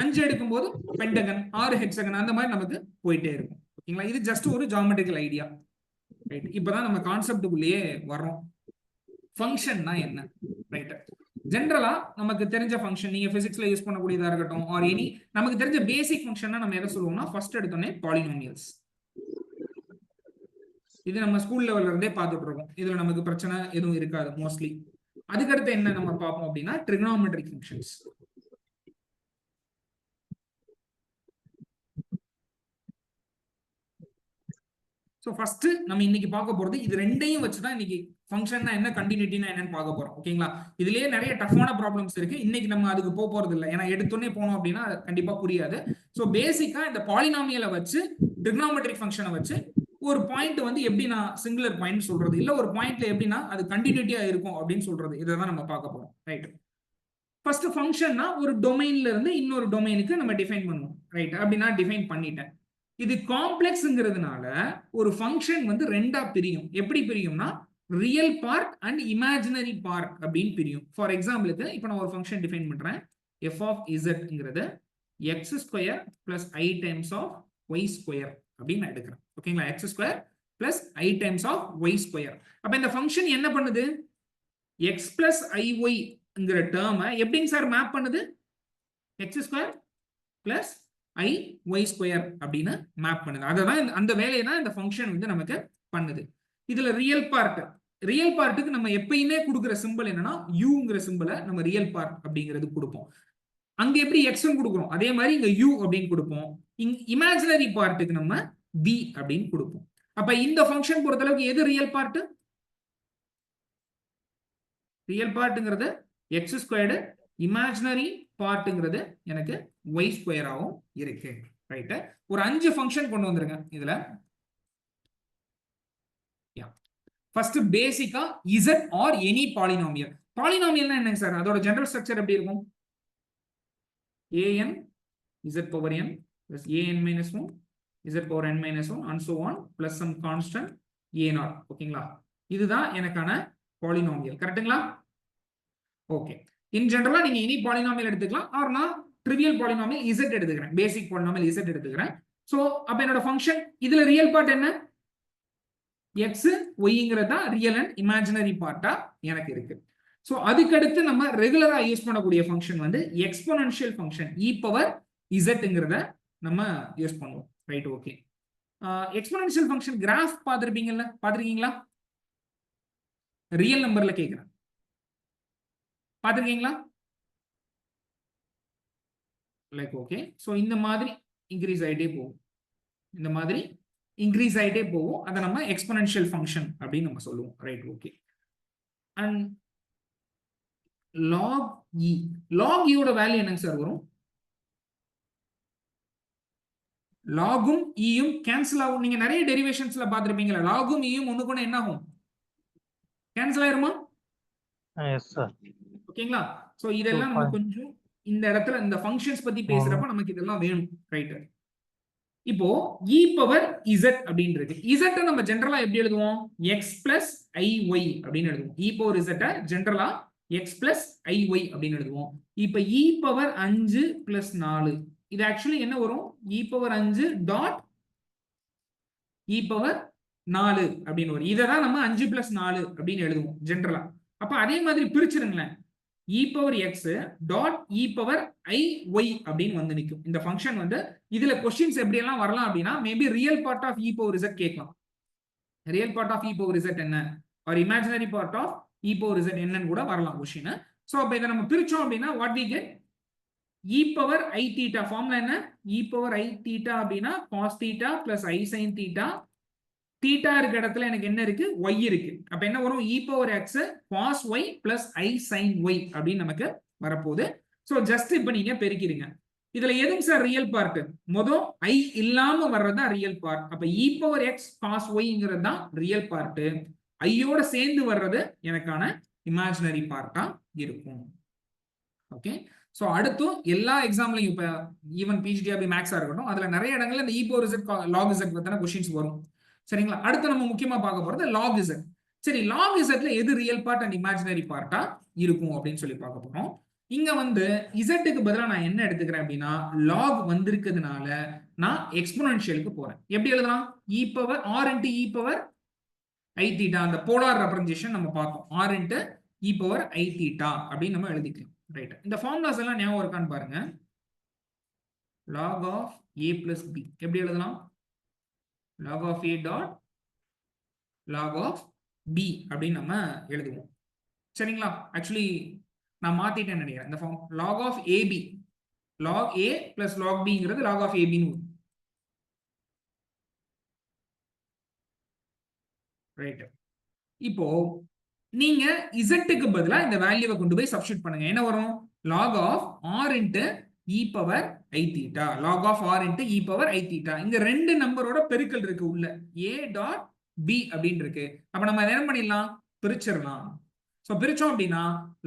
5 எடுக்கும்போது பென்டகன், 6 ஹெக்ஸகன், அந்த மாதிரி நமக்கு போயிட்டே இருக்கும். ஓகேங்களா? இது ஜஸ்ட் ஒரு ஜியோமெட்ரிக்கல் ஐடியா. ரைட், இப்பதான் நம்ம கான்செப்டுக்குள்ளேயே வர்றோம். ஃபங்க்ஷன்னா என்ன? ரைட், ஜென்ரலா நமக்கு தெரிஞ்ச ஃபங்க்ஷன் நீங்க பிசிக்ஸ்ல யூஸ் பண்ணக்கூடியதா இருக்கட்டும் ஆர் எனி நமக்கு தெரிஞ்ச பேசிக் ஃபங்க்ஷன்னா நம்ம எதை சொல்லுவோம்னா ஃபர்ஸ்ட் எடுத்தோடனே பாலினாமியல்ஸ். இது நம்ம ஸ்கூல் லெவல்ல இருந்தே பார்த்துட்டு இருக்கோம். இதுல நமக்கு பிரச்சனை எதுவும் இருக்காது மோஸ்ட்லி. அதுக்கடுத்து என்ன நம்ம பார்ப்போம் அப்படின்னா ட்ரிகோனோமெட்ரிக் ஃபங்க்ஷன்ஸ். ஸோ ஃபர்ஸ்ட் நம்ம இன்னைக்கு பார்க்க போறது இது ரெண்டையும் வச்சுதான் இன்னைக்கு ஃபங்க்ஷன்னா என்ன, கண்டினியூட்டினா என்னன்னு பார்க்க போறோம். ஓகேங்களா? இதுலயே நிறைய டஃப்பான ப்ராப்ளம்ஸ் இருக்கு. இன்னைக்கு நம்ம அதுக்கு போக போறது இல்லை. ஏன்னா எடுத்தோடனே போனோம் அப்படின்னா கண்டிப்பா புரியாது. ஸோ பேசிக்கா இந்த பாலினாமியலை வச்சு ட்ரிகோனோமெட்ரிக் ஃபங்க்ஷனை வச்சு ஒரு பாயிண்ட் வந்து எப்படி நான் சிங்குலர் பாயிண்ட் சொல்றது, இல்ல ஒரு பாயிண்ட்ல எப்படின்னா அது கண்டினியூட்டியா இருக்கும் அப்படின்னு சொல்றது, இதை தான் நம்ம பார்க்க போறோம். ரைட், ஃபர்ஸ்ட் ஃபங்க்ஷன்னா ஒரு டொமைன்ல இருந்து இன்னொரு டொமைனுக்கு நம்ம டிஃபைன் பண்ணுவோம். ரைட், அப்படின்னா டிஃபைன் பண்ணிட்டேன். இது காம்ப்ளெக்ஸ்ங்கிறதுனால ஒரு ஃபங்க்ஷன் வந்து ரெண்டா பிரியும். எப்படி பிரியும்னா real part and imaginary part அப்படின்னு பிரியும். ஃபார் எக்ஸாம்பிளுக்கு இப்போ நான் ஒரு ஃபங்க்ஷன் டிஃபைன் பண்றேன். f of z x square plus i times of y square அப்படின்னு நான் எடுக்கிறேன். ஓகேங்களா? x square plus i times of y square. அப்ப இந்த ஃபங்க்ஷன் என்ன பண்ணுது? x பிளஸ் iy டேர்மை எப்படிங்க சார் மேப் பண்ணுது? x square plus y square அப்படின்னு மேப் பண்ணுது. அதான் அந்த வேலையை தான் இந்த ஃபங்க்ஷன் வந்து நமக்கு பண்ணுது. இதுல ரியல் பார்ட்டுக்கு நம்ம எப்பயுமே கொடுக்குற சிம்பிள் என்னன்னா யூங்கிற சிம்பிளை நம்ம ரியல் பார்ட் அப்படிங்கிறது கொடுப்போம். அங்க எப்படி எக்ஸ் கொடுக்குறோம் அதே மாதிரி இங்க யூ அப்படின்னு கொடுப்போம். இமேஜினரி பார்ட்டுக்கு நம்ம b அப்படின்னு கொடுப்போம். அப்ப இந்த ஃபங்க்ஷன் பொறுத்தளவுக்கு எது ரியல் பார்ட்? ரியல் பார்ட்ங்கிறது எக்ஸ் ஸ்கொயர்டு, இமேஜினரி பார்ட்ங்கிறது எனக்கு y ஸ்கொயராகவும் இருக்கு. ரைட், ஒரு 5 ஃபங்க்ஷன் கொண்டு வந்துருங்க இதுல. ஃபர்ஸ்ட் பேசிக்கா z ஆர் எனி பாலினாமியல். பாலினாமியல்னா என்னங்க சார்? அதோட ஜெனரல் ஸ்ட்ரக்சர் எப்படி இருக்கும்? an z power n plus an minus 1 z power n minus 1 and so on plus some constant a0. ஓகேங்களா? இதுதான் எனக்கான பாலினாமியல். கரெக்ட்டுங்களா? ஓகே, இன் ஜெனரலா நீங்க எனி பாலினாமியல் எடுத்துக்கலாம் ஆர் நான் ட்ரிவியல் பாலினாமியல் z எடுத்துக்கிறேன். பேசிக் பாலினாமியல் z எடுத்துக்கிறேன். சோ அப்ப என்னோட ஃபங்க்ஷன் இதுல ரியல் பார்ட் என்ன? x yங்கிறது தான் ரியல் அண்ட் இமேஜினரி பார்ட்டா எனக்கு இருக்கு. சோ அதுக்கடுத்து நம்ம ரெகுலரா யூஸ் பண்ணக்கூடிய ஃபங்க்ஷன் வந்து எக்ஸ்போனன்ஷியல் ஃபங்க்ஷன் e பவர் zங்கிறத நம்ம யூஸ் பண்ணுவோம். Right, okay. Exponential function graph பார்த்திருக்கீங்களா? ரியல் நம்பர்ல கேக்குறேன், பார்த்திருக்கீங்களா? Like okay. சோ இந்த மாதிரி இன்க்ரீஸ் ஆயிட்டே போகும். இந்த மாதிரி இன்க்ரீஸ் ஆயிட்டே போகும். அதை நம்ம எக்ஸ்போனன்ஷியல் ஃபங்க்ஷன் அப்படின்னு நம்ம சொல்லுவோம். Right, okay. அண்ட் லாக் ஈயோட வேல்யூ என்னங்க சார் வரும்? லாகும் ஈயும் கேன்சல் ஆகும். நீங்க நிறைய டெரிவேஷன்ஸ்ல பார்த்திருப்பீங்களா? லாகும் ஈயும் ஒண்ணுக்கு ஒண்ணு என்ன ஆகும்? கேன்சல் ஆயிருமா? Yes sir. ஓகேங்களா? சோ இதெல்லாம் நம்ம கொஞ்சம் இந்த இடத்துல இந்த ஃபங்க்ஷன்ஸ் பத்தி பேசுறப்ப நமக்கு இதெல்லாம் வேணும். ரைட், இப்போ e பவர் z அப்படின்றது z நம்ம ஜெனரலா எப்படி எழுதுவோம்? x பிளஸ் iy அப்படின்னு எழுதுவோம். e பவர் z ஜெனரலா x பிளஸ் iy அப்படின்னு எழுதுவோம். இப்போ e பவர் 5 பிளஸ் 4 இது ஆக்சுவலி என்ன வரும்? e power 5 dot e power 4 அப்படின்னு வரும். இதை தான் நம்ம 5 பிளஸ் 4 அப்படின்னு எழுதுவோம் ஜெனரலா. அப்ப அதே மாதிரி பிரிச்சிருங்களேன், e power x dot e power iy அப்படின்னு வந்து நிற்கும். இந்த ஃபங்க்ஷன் வந்து இதுல क्वेश्चंस எப்படி எல்லாம் வரலாம் அப்படின்னா maybe real part of e power z கேட்கலாம். Real part of e power z என்ன or imaginary part of e power z என்னன்னு கூட வரலாம் क्वेश्चन. சோ அப்ப இத நம்ம பிரிச்சோம் அப்படின்னா what we get? e power i theta formula என்ன? e பவர் i தீட்டா அப்படின்னா cos theta plus i sin theta. Theta இருக்க இடத்துல எனக்கு என்ன இருக்கு? y இருக்கு. அப்ப என்ன வரும்? e power x cos y plus i sin y அப்படின்னு நமக்கு வரப்போகுது. சோ ஜஸ்ட் இப்ப நீங்க பெருக்கிடுங்க. இதுல எதுங்க சார் ரியல் பார்ட்? மொதல் ஐ இல்லாம வர்றதா ரியல் பார்ட். அப்ப e பவர் எக்ஸ் காஸ் ஒய்ங்கிறது தான் ரியல் பார்ட். ஐயோட சேர்ந்து வர்றது எனக்கான இமேஜினரி பார்ட்டா இருக்கும். ஓகே, ஸோ அடுத்து எல்லா எக்ஸாம்லையும் இப்போ ஈவன் பிஜிடிஆர்பி மேக்ஸா இருக்கட்டும், அதுல நிறைய இடங்கள்ல இந்த e power z log z பத்தின கொஸ்டின்ஸ் வரும். சரிங்களா? அடுத்து நம்ம முக்கியமா பார்க்க போறது log z. சரி, log zல எது ரியல் பார்ட் அண்ட் இமேஜினரி பார்ட்டா இருக்கும் அப்படின்னு சொல்லி பார்க்க போறோம். இங்க வந்து இசட்டுக்கு பதிலாக நான் என்ன எடுத்துக்கிறேன் அப்படின்னா லாக் வந்திருக்கிறதுனால நான் எக்ஸ்போனன்ஷியலுக்கு போறேன். எப்படி எழுதலாம்? E power R into e power ஐ தீட்டா. அந்த போலார் ரெப்ரசன்டேஷன் நம்ம பார்த்தோம். ஆர் இன்ட்டு இ பவர் ஐ தீட்டா அப்படின்னு நம்ம எழுதிக்கலாம். ரைட், இந்த ஃபார்முலாஸ் எல்லாம் ஞாபகம் இருக்கான்னு பாருங்க. log of a plus b எப்படி எழுதலாம்? log of a dot log of b அப்படின்னு நம்ம எழுதுவோம். சரிங்களா? ஆக்சுவலி நான் மாத்திட்டேன்னு நினைக்கிறேன். இந்த form log of ab, log a plus log bங்கிறது log of ab ன்னு வரும். ரைட், இப்போ நீங்க z-க்கு பதிலா இந்த வேல்யூவை கொண்டு போய் சப்ஸ்டிட்யூட் பண்ணுங்க. என்ன வரும்? log of r into e power i theta, log of r into e power i theta. இங்க ரெண்டு நம்பரோட பெருக்கல் இருக்கு உள்ள, a dot b அப்படின்னு இருக்கு. அப்ப நம்ம என்ன பண்ணிடலாம்? பிரிச்சிடலாம். சோ பிரிச்சோம் அப்படின்னா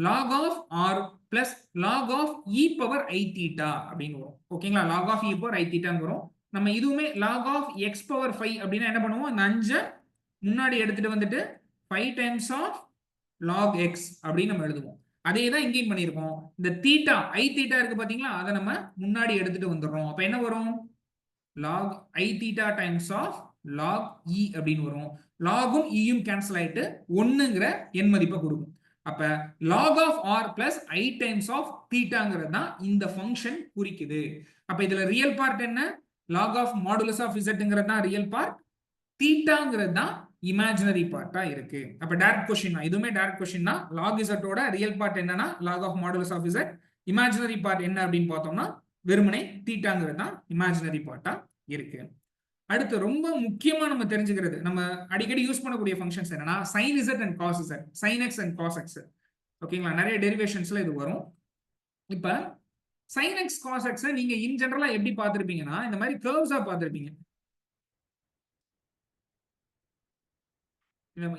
log of r plus log of e power i theta அப்படின்னு வரும். ஓகேங்களா? log of e power i theta வரும். நம்ம இதுவுமே log of x power 5 அப்படின்னா என்ன பண்ணுவோம்? அந்த 5 முன்னாடி எடுத்துட்டு வந்துட்டு 5 times of log x அப்படின்னு நம்ம எழுதுவோம். அதே தான் இங்கேயும் பண்ணியிருக்கோம். இந்த தீட்டா ஐ தீட்டா இருக்கு பாத்தீங்களா, அதை நம்ம முன்னாடி எடுத்துட்டு வந்துடுறோம். அப்ப என்ன வரும்? log i theta times of log e அப்படின்னு வரும். லாகும் ஈயும் கேன்சல் ஆயிட்டு 1ங்கிற எண் மதிப்பை கொடுக்கும். அப்ப log of r plus i times of thetaங்கிறது தான் இந்த ஃபங்க்ஷன் குறிக்குது. அப்ப இதுல ரியல் பார்ட் என்ன? log of modulus of zங்கிறது தான் ரியல் பார்ட், தீட்டாங்கிறது தான் இமேஜினரி பார்ட்டா இருக்கு. அப்ப டைரக்ட் क्वेश्चन தான், இதுவுமே டைரக்ட் क्वेश्चन தான். log z ஓட ரியல் பார்ட் என்னன்னா log of modulus of z, imaginary part என்ன அப்படின்னு பார்த்தோம்னா வெறுமனே தீட்டாங்கிறது தான் இமேஜினரி பார்ட்டா இருக்கு. அடுத்து ரொம்ப முக்கியமா நம்ம தெரிஞ்சுக்கிறது, நம்ம அடிக்கடி யூஸ் பண்ணக்கூடிய ஃபங்க்ஷன்ஸ் என்னன்னா sin z and cos z, sin x and cos x. ஓகேங்களா? நிறைய டெரிவேஷன்ஸ்ல இது வரும். இப்ப sin x cos x நீங்க இன் ஜெனரலா எப்படி பார்த்திருப்பீங்கன்னா இந்த மாதிரி கர்வ்ஸா பார்த்திருப்பீங்க.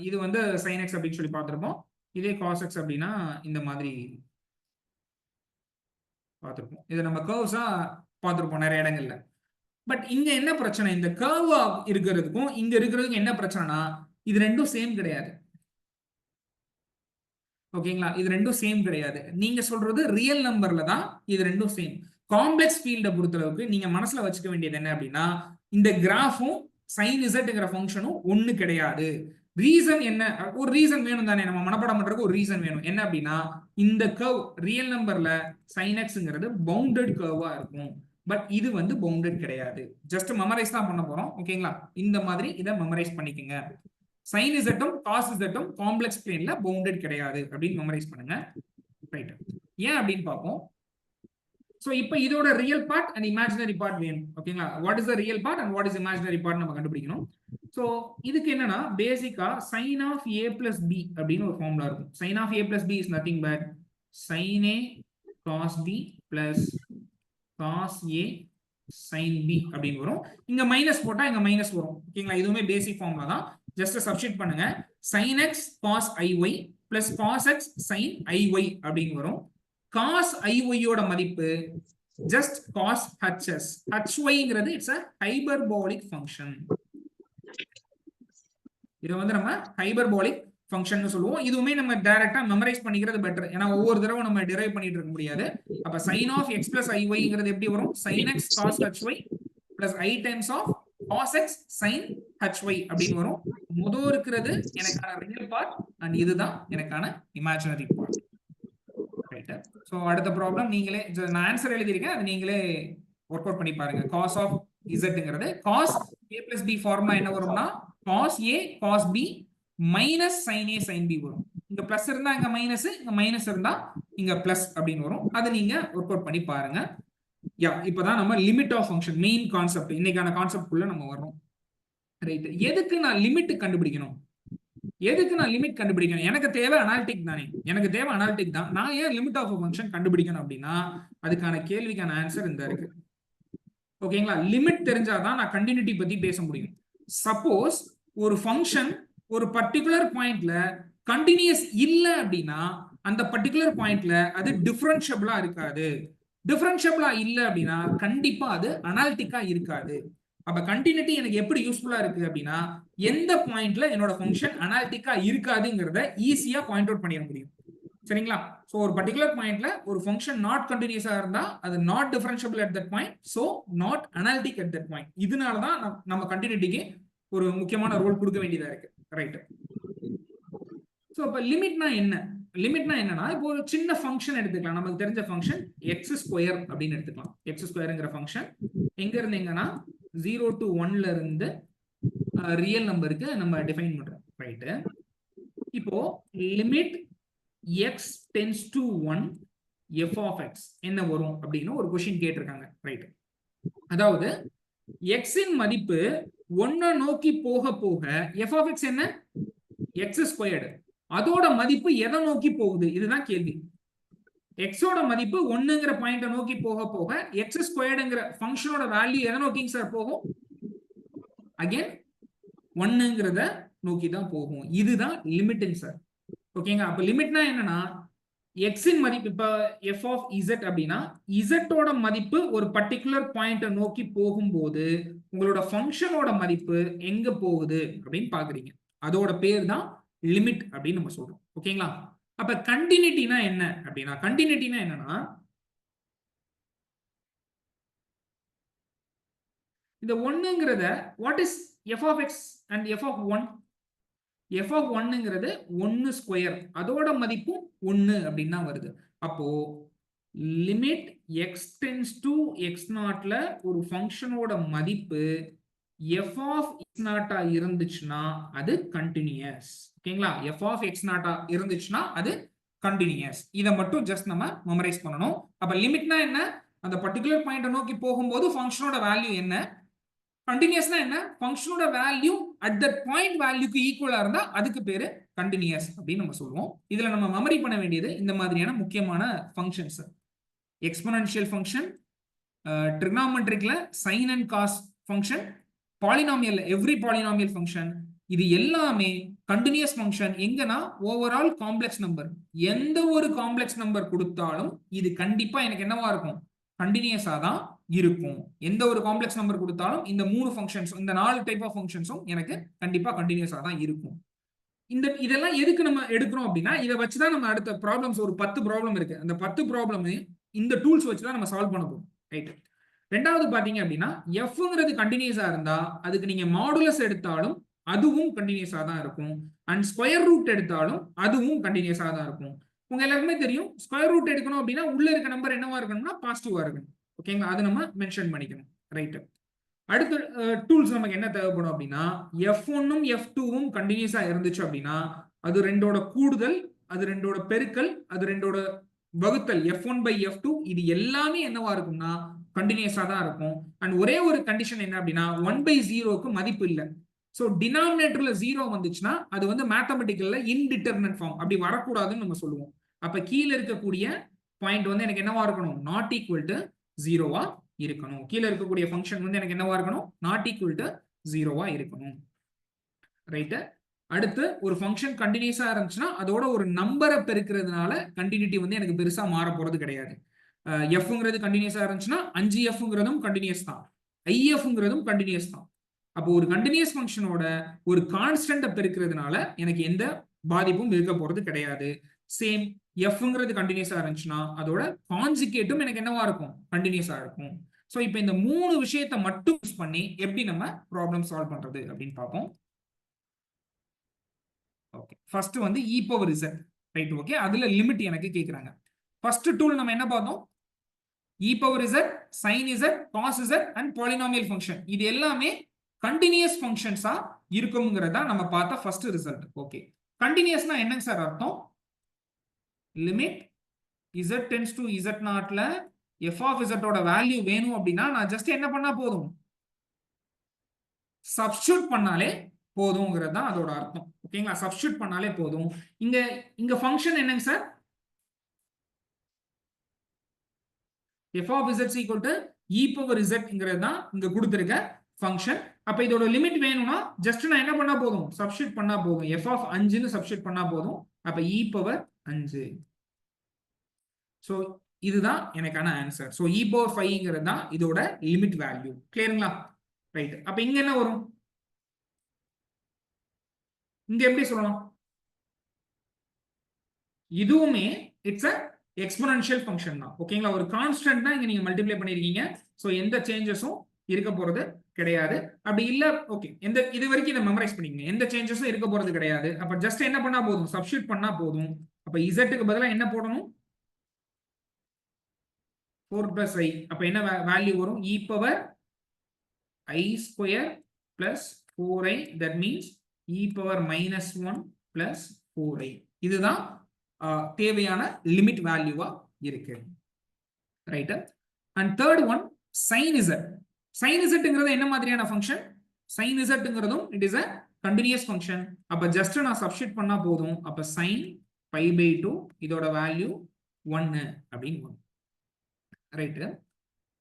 இது வந்து sin x அப்படின்னு சொல்லி பார்த்திருப்போம். இதே cos x அப்படின்னா இந்த மாதிரி பார்த்திருப்போம். இதை நம்ம கர்வ்ஸா பார்த்திருப்போம் நிறைய இடங்கள்ல. பட் இங்க என்ன பிரச்சனை? இந்த கர்வா இருக்கிறதுக்கும் இங்க இருக்கிறதுக்கும் என்ன பிரச்சனைனா இது ரெண்டும் சேம் கிடையாது. ஓகேங்களா? இது ரெண்டும் சேம் கிடையாது. நீங்க சொல்றது ரியல் நம்பர்ல தான் இது ரெண்டும் சேம். காம்ப்ளெக்ஸ் ஃபீல்டை பொறுத்தளவுக்கு நீங்க மனசுல வச்சுக்க வேண்டியது என்ன அப்படின்னா இந்த கிராஃபும் sin zங்கிற ஃபங்க்ஷனும் ஒண்ணு கிடையாது. ரீசன் என்ன? ஒரு ரீசன் வேணும் தானே, நம்ம மனப்பாடம் பண்றதுக்கு ஒரு ரீசன் வேணும். என்ன அப்படின்னா இந்த கர்வ் ரியல் நம்பர்ல sin xங்கிறது பவுண்டட் கர்வா இருக்கும். பட் இது வந்து பவுண்டட் கிடையாது. ஜஸ்ட் மெமரைஸ் தான் பண்ண போறோம். ஓகேங்களா? இந்த மாதிரி இதை மெமரைஸ் பண்ணிக்கங்க. sin z-ம் cos z-ம் காம்ப்ளெக்ஸ் பிளேன்ல பவுண்டட் கிடையாது அப்படின்னு மெமரைஸ் பண்ணுங்க. ரைட், ஏன் அப்படின்னு பார்ப்போம். சோ இப்போ இதோட real part and imaginary part வேணும். ஓகேங்களா? What is the real part and what is imaginary part நம்ம கண்டுபிடிக்கணும். சோ இதுக்கு என்னன்னா பேசிக்கா sin of a plus b அப்படின்னு ஒரு ஃபார்முலா இருக்கும். sin of a plus b is nothing but sin a cos b plus cos a sin b அப்படின்னு வரும். இங்க மைனஸ் போட்டா இங்க மைனஸ் வரும். ஓகேங்களா? இதுவுமே பேசிக் ஃபார்முலா தான். ஜஸ்ட் சப்ஸ்டிட்யூட் பண்ணுங்க. sin x cos iy plus cos x sin iy அப்படின்னு வரும். cos iy ஓட மதிப்பு just cos hs. hy-ங்கிறது இட்ஸ் a hyperbolic function. இதை வந்து நம்ம ஹைபர்போலிக் ஃபங்க்ஷன் சொல்லுவோம். இதுவுமே நம்ம டைரக்டா மெமரைஸ் பண்ணிக்கிறது பெட்டர். ஏன்னா ஒவ்வொரு தடவை நம்ம டிரைவ் பண்ணிட்டு இருக்க முடியாது. அப்ப sin of x plus iy-ங்கிறது எப்படி வரும்? sin x cos hy plus i times of cos x sin hy அப்படின்னு வரும். முதல் இருக்கிறது எனக்கான ரியல் பார்ட் அண்ட் இதுதான் எனக்கான இமேஜினரி பார்ட். ரைட், சோ அடுத்த ப்ராப்ளம் நீங்களே, நான் ஆன்சர் எழுதிருக்கேன், அது நீங்களே ஒர்க் அவுட் பண்ணி பாருங்க. cos of z-ங்கிறது cos a plus b formula என்ன வரும்னா cos a cos b minus sin a sin b வரும். இங்க பிளஸ் இருந்தா இங்க மைனஸ், இங்க மைனஸ் இருந்தா இங்க பிளஸ் அப்படின்னு வரும். அதை நீங்க ஒர்க் அவுட் பண்ணி பாருங்க. யா, இப்பதான் நம்ம limit of function main concept இன்னைக்கான கான்செப்ட் குள்ள நம்ம வரோம். ரைட், எதுக்கு நான் லிமிட் கண்டுபிடிக்கணும்? எதுக்கு நான் லிமிட் கண்டுபிடிக்கணும்? எனக்கு தேவை அனாலிட்டிக் தானே, எனக்கு தேவை அனாலிட்டிக் தான். நான் ஏன் லிமிட் ஆஃப் ஃபங்க்ஷன் கண்டுபிடிக்கணும் அப்படின்னா அதுக்கான கேள்விக்கான ஆன்சர் இந்த இருக்கு. ஓகேங்களா? லிமிட் தெரிஞ்சாதான் நான் கண்டினியூட்டி பத்தி பேச முடியும். சப்போஸ் ஒரு ஃபங்க்ஷன் ஒரு பர்டிகுலர் பாயிண்ட்ல கண்டினியூஸ் இல்ல அப்படின்னா அந்த பர்டிகுலர் பாயிண்ட்ல அது டிஃபரன்ஷியபிளா இருக்காது. டிஃபரன்ஷியபிளா இல்ல அப்படின்னா கண்டிப்பா அது அனாலிட்டிக்கா இருக்காது. அப்ப கண்டினியூட்டி எனக்கு எப்படி யூஸ்ஃபுல்லா இருக்கு அப்படின்னா எந்த பாயிண்ட்ல என்னோட ஃபங்க்ஷன் அனாலிட்டிக்கா இருக்காதுங்கிறத ஈஸியா பாயிண்ட் அவுட் பண்ணிட முடியும். சரிங்களா? சோ ஒரு பர்டிகுலர் பாயிண்ட்ல ஒரு ஃபங்க்ஷன் நாட் கண்டினியூஸா இருந்தா அது not differentiable at that point, so not analytic at that point. இதனால தான் நம்ம கண்டினியூட்டிக்கு ஒரு முக்கியமான ரோல் கொடுக்க வேண்டியதா இருக்கு. ரைட். சோ அப்ப லிமிட்னா என்ன? லிமிட்னா என்னன்னா இப்போ ஒரு சின்ன ஃபங்க்ஷன் எடுத்துக்கலாம். நமக்கு தெரிஞ்ச ஃபங்க்ஷன் எக்ஸ் ஸ்கொயர் அப்படின்னு எடுத்துக்கலாம். எக்ஸ் ஸ்கொயர்ங்கிற ஃபங்க்ஷன் எங்க இருந்து எங்கன்னா 0 to 1ல இருந்து ரியல் நம்பருக்கு நம்ம டிஃபைன் பண்றோம். ரைட். இப்போ limit x tends to 1 f of x என்ன வரும் அப்படின்னு ஒரு क्वेश्चन கேட்டிருக்காங்க. ரைட். அதாவது x இன் மதிப்பு 1 நோக்கி போக போக f of x என்ன? x squared. அதோட மதிப்பு எதை நோக்கி போகுது? இதுதான் கேள்வி. x ஓட மதிப்பு 1ங்கிற பாயிண்ட நோக்கி போக போக x ஸ்கொயர்டுங்கிற ஃபங்க்ஷனோட வேல்யூ எதை நோக்கிங்க சார் போகும்? அகைன் 1ங்கிறத நோக்கி தான் போகும். இதுதான் லிமிட்ங்க சார். ஓகேங்க. அப்ப லிமிட்னா என்னன்னா x இன் மதிப்பு இப்ப f of z அப்படின்னா z ஓட மதிப்பு ஒரு பர்டிகுலர் பாயிண்ட நோக்கி போகும்போது உங்களோட ஃபங்க்ஷனோட மதிப்பு எங்க போகுது அப்படின்னு பாக்குறீங்க. அதோட பேர் தான் லிமிட் அப்படின்னு நம்ம சொல்றோம். ஓகேங்களா? அப்ப கண்டினியூட்டினா என்ன அப்படின்னா கண்டினியூட்டினா என்னன்னா இந்த 1ங்கிறத what is f of x and f of 1? f of 1ங்கிறது 1 ஸ்கொயர், அதோட மதிப்பும் 1 அப்படின்னு தான் வருது. அப்போ லிமிட் x tends to x0ல ஒரு ஃபங்க்ஷனோட மதிப்பு f of x0 இருந்துச்சுன்னா அது கண்டினியூஸ். ஓகேங்களா? f of x0 இருந்துச்சுன்னா அது கண்டினியூஸ். இதை மட்டும் ஜஸ்ட் நம்ம மெமரைஸ் பண்ணணும். அப்ப லிமிட்னா என்ன? அந்த பர்டிகுலர் பாயிண்ட நோக்கி போகும்போது ஃபங்க்ஷனோட வேல்யூ என்ன? கண்டினியூஸ்னா என்ன? ஃபங்க்ஷனோட வேல்யூ அட் தட் பாயிண்ட் வேல்யூக்கு ஈக்குவலா இருந்தா அதுக்கு பேரு கண்டினியூஸ் அப்படின்னு நம்ம சொல்லுவோம். இதுல நம்ம மெமரி பண்ண வேண்டியது இந்த மாதிரியான முக்கியமான ஃபங்க்ஷன்ஸ். எக்ஸ்போனன்ஷியல் ஃபங்க்ஷன், ட்ரிகனாமெட்ரிக்ல sine and cos function, polynomial every polynomial function, இது எல்லாமே கண்டினியூஸ் ஃபங்க்ஷன். எங்கன்னா ஓவரால் காம்ப்ளெக்ஸ் நம்பர், எந்த ஒரு காம்ப்ளெக்ஸ் நம்பர் கொடுத்தாலும் இது கண்டிப்பா எனக்கு என்னவா இருக்கும்? கண்டினியூஸா தான் இருக்கும். எந்த ஒரு காம்ப்ளெக்ஸ் நம்பர் கொடுத்தாலும் இந்த 3 ஃபங்க்ஷன்ஸ், இந்த 4 டைப் ஆஃப் ஃபங்க்ஷன்ஸும் எனக்கு கண்டிப்பா கண்டினியூஸா தான் இருக்கும். இதெல்லாம் எதுக்கு நம்ம எடுக்கிறோம் அப்படின்னா இதை வச்சுதான் நம்ம அடுத்த ப்ராப்ளம்ஸ் ஒரு 10 ப்ராப்ளம் இருக்கு. அந்த 10 ப்ராப்ளம் இந்த டூல்ஸ் வச்சு தான் நம்ம சால்வ் பண்ண போறோம். ரைட். ரெண்டாவது பாத்தீங்க அப்படின்னா எஃப்ங்கிறது கண்டினியூஸா இருந்தா அதுக்கு நீங்க மாடுலஸ் எடுத்தாலும் அதுவும் கண்டினியூஸா தான் இருக்கும். அண்ட் ஸ்கொயர் ரூட் எடுத்தாலும் அதுவும் கண்டினியூஸா தான் இருக்கும். உங்க எல்லாருக்குமே தெரியும் ஸ்கொயர் ரூட் எடுக்கணும் அப்படின்னா உள்ள இருக்க நம்பர் என்னவா இருக்கணும்னா பாசிட்டிவா இருக்கணும். ஓகேங்களா? அது நம்ம மென்ஷன் பண்ணிக்கணும். ரைட். அடுத்த டூல்ஸ் நமக்கு என்ன தேவைப்படும் அப்படின்னா f1ம் f2வும் கண்டினியூஸா இருந்துச்சு அப்படின்னா அது ரெண்டோட கூடுதல், அது ரெண்டோட பெருக்கல், அது ரெண்டோட வகுத்தல் f1 by f2 இது எல்லாமே என்னவா இருக்கும்னா கண்டினியூஸா தான் இருக்கும். அண்ட் ஒரே ஒரு கண்டிஷன் என்ன அப்படின்னா 1 by 0க்கு மதிப்பு இல்லை. ஸோ டினாமினேட்டர்ல 0 வந்துச்சுன்னா அது வந்து மேத்தமெட்டிக்கல்ல இன்டிட்டர்மினன்ட் ஃபார்ம், அப்படி வரக்கூடாதுன்னு நம்ம சொல்லுவோம். அப்ப கீழே இருக்கக்கூடிய பாயிண்ட் வந்து எனக்கு என்னவா இருக்கணும்? நாட் ஈக்குவல் டு 0வா இருக்கணும். கீழே இருக்கக்கூடிய ஃபங்க்ஷன் வந்து எனக்கு என்னவா இருக்கணும்? நாட் ஈக்குவல் டு 0வா இருக்கணும். ரைட். அடுத்து ஒரு ஃபங்க்ஷன் கண்டினியூஸா இருந்துச்சுன்னா அதோட ஒரு நம்பரை பெருக்கிறதுனால கண்டினியூட்டி வந்து எனக்கு பெருசா மாற போறது கிடையாது. எஃப்ங்கிறது கண்டினியூஸா இருந்துச்சுன்னா 5f கண்டினியூஸ் தான், ஐஎஃப்ங்கிறதும் கண்டினியூஸ் தான். அப்போ ஒரு கண்டினியூஸ் ஃபங்க்ஷனோட ஒரு கான்ஸ்டன்ட பெருக்கிறதுனால எனக்கு எந்த பாதிப்பும் இருக்க போறது கிடையாது. சேம் எஃப்ங்கிறது கண்டினியூஸா இருந்துச்சுன்னா அதோட கான்ஜுகேட்டும் எனக்கு என்னவா இருக்கும்? கண்டினியூஸா இருக்கும். ஸோ இப்போ இந்த 3 விஷயத்தை மட்டும் யூஸ் பண்ணி எப்படி நம்ம ப்ராப்ளம் சால்வ் பண்றது அப்படின்னு பார்ப்போம். ஓகே, ஃபர்ஸ்ட் வந்து e power z. Right. Okay, அதுல லிமிட் எனக்கு கேக்குறாங்க. ஃபர்ஸ்ட் டூல் நம்ம என்ன பார்த்தோம்? e power z, sin z, cos z and polynomial function. இது எல்லாமே கண்டினியூஸ் ஃபங்க்ஷன்ஸா இருக்கும்ங்கிறதா நம்ம பார்த்த ஃபர்ஸ்ட் ரிசல்ட். ஓகே, கண்டினியூஸ்னா என்னங்க சார் அர்த்தம்? Limit z tends to z0ல f of z ஓட வேல்யூ வேணும் அப்படின்னா நான் ஜஸ்ட் என்ன பண்ணா போதும்? சப்ஸ்டிட்யூட் பண்ணாலே போதும்ங்கிறது தான் அதோட அர்த்தம். ஓகேங்களா? சப்ஸ்டிட்யூட் பண்ணாலே போதும். இங்க இங்க ஃபங்க்ஷன் என்னங்க sir? f of z equal to e power zங்கிறது தான் இங்க கொடுத்திருக்க ஃபங்க்ஷன். அப்ப இதோட லிமிட் வேணும்னா ஜஸ்ட் நான் என்ன பண்ணா போதும்? சப்ஸ்டிட்யூட் பண்ணா போதும். f of 5 ன்னு சப்ஸ்டிட்யூட் பண்ணா போதும். அப்ப e power 5. சோ இதுதான் எனக்கான ஆன்சர். சோ e power 5ங்கிறது தான் இதோட லிமிட் வேல்யூ. கிளியருங்களா? ரைட். அப்ப இங்க என்ன வரும்? இங்க எப்படி சொல்லலாம்? இதுவுமே இட்ஸ் a எக்ஸ்போனன்ஷியல் ஃபங்க்ஷன் தான். ஓகேங்களா? ஒரு கான்ஸ்டன்ட் தான் இங்க நீங்க மல்டிப்ளை பண்ணிருக்கீங்க. சோ எந்த சேஞ்சஸும் இருக்க போறது கிடையாது. அப்படி இல்ல ஓகே, இது வரைக்கும் இதை மெமரைஸ் பண்ணிக்கங்க. எந்த சேஞ்சஸும் இருக்க போறது கிடையாது. அப்ப ஜஸ்ட் என்ன பண்ணா போதும்? சப்ஸ்டிட்யூட் பண்ணா போதும். அப்ப z-க்கு பதிலா என்ன போடணும்? 4 plus i. அப்ப என்ன வேல்யூ வரும்? e power i square plus 4i. that means e power minus 1 plus 4i. இதுதான் தேவையான லிமிட் வேல்யூவா இருக்கு. Right. And third one sin z. sin zங்கிறது என்ன மாதிரியான ஃபங்க்ஷன்? sin zங்கிறதும் it is a continuous function. அப்ப ஜஸ்ட் நான் சப்ஸ்டிட்யூட் பண்ணா போதும். அப்ப sin pi/2 இதோட வேல்யூ 1 அப்படின்னு வரும். Right.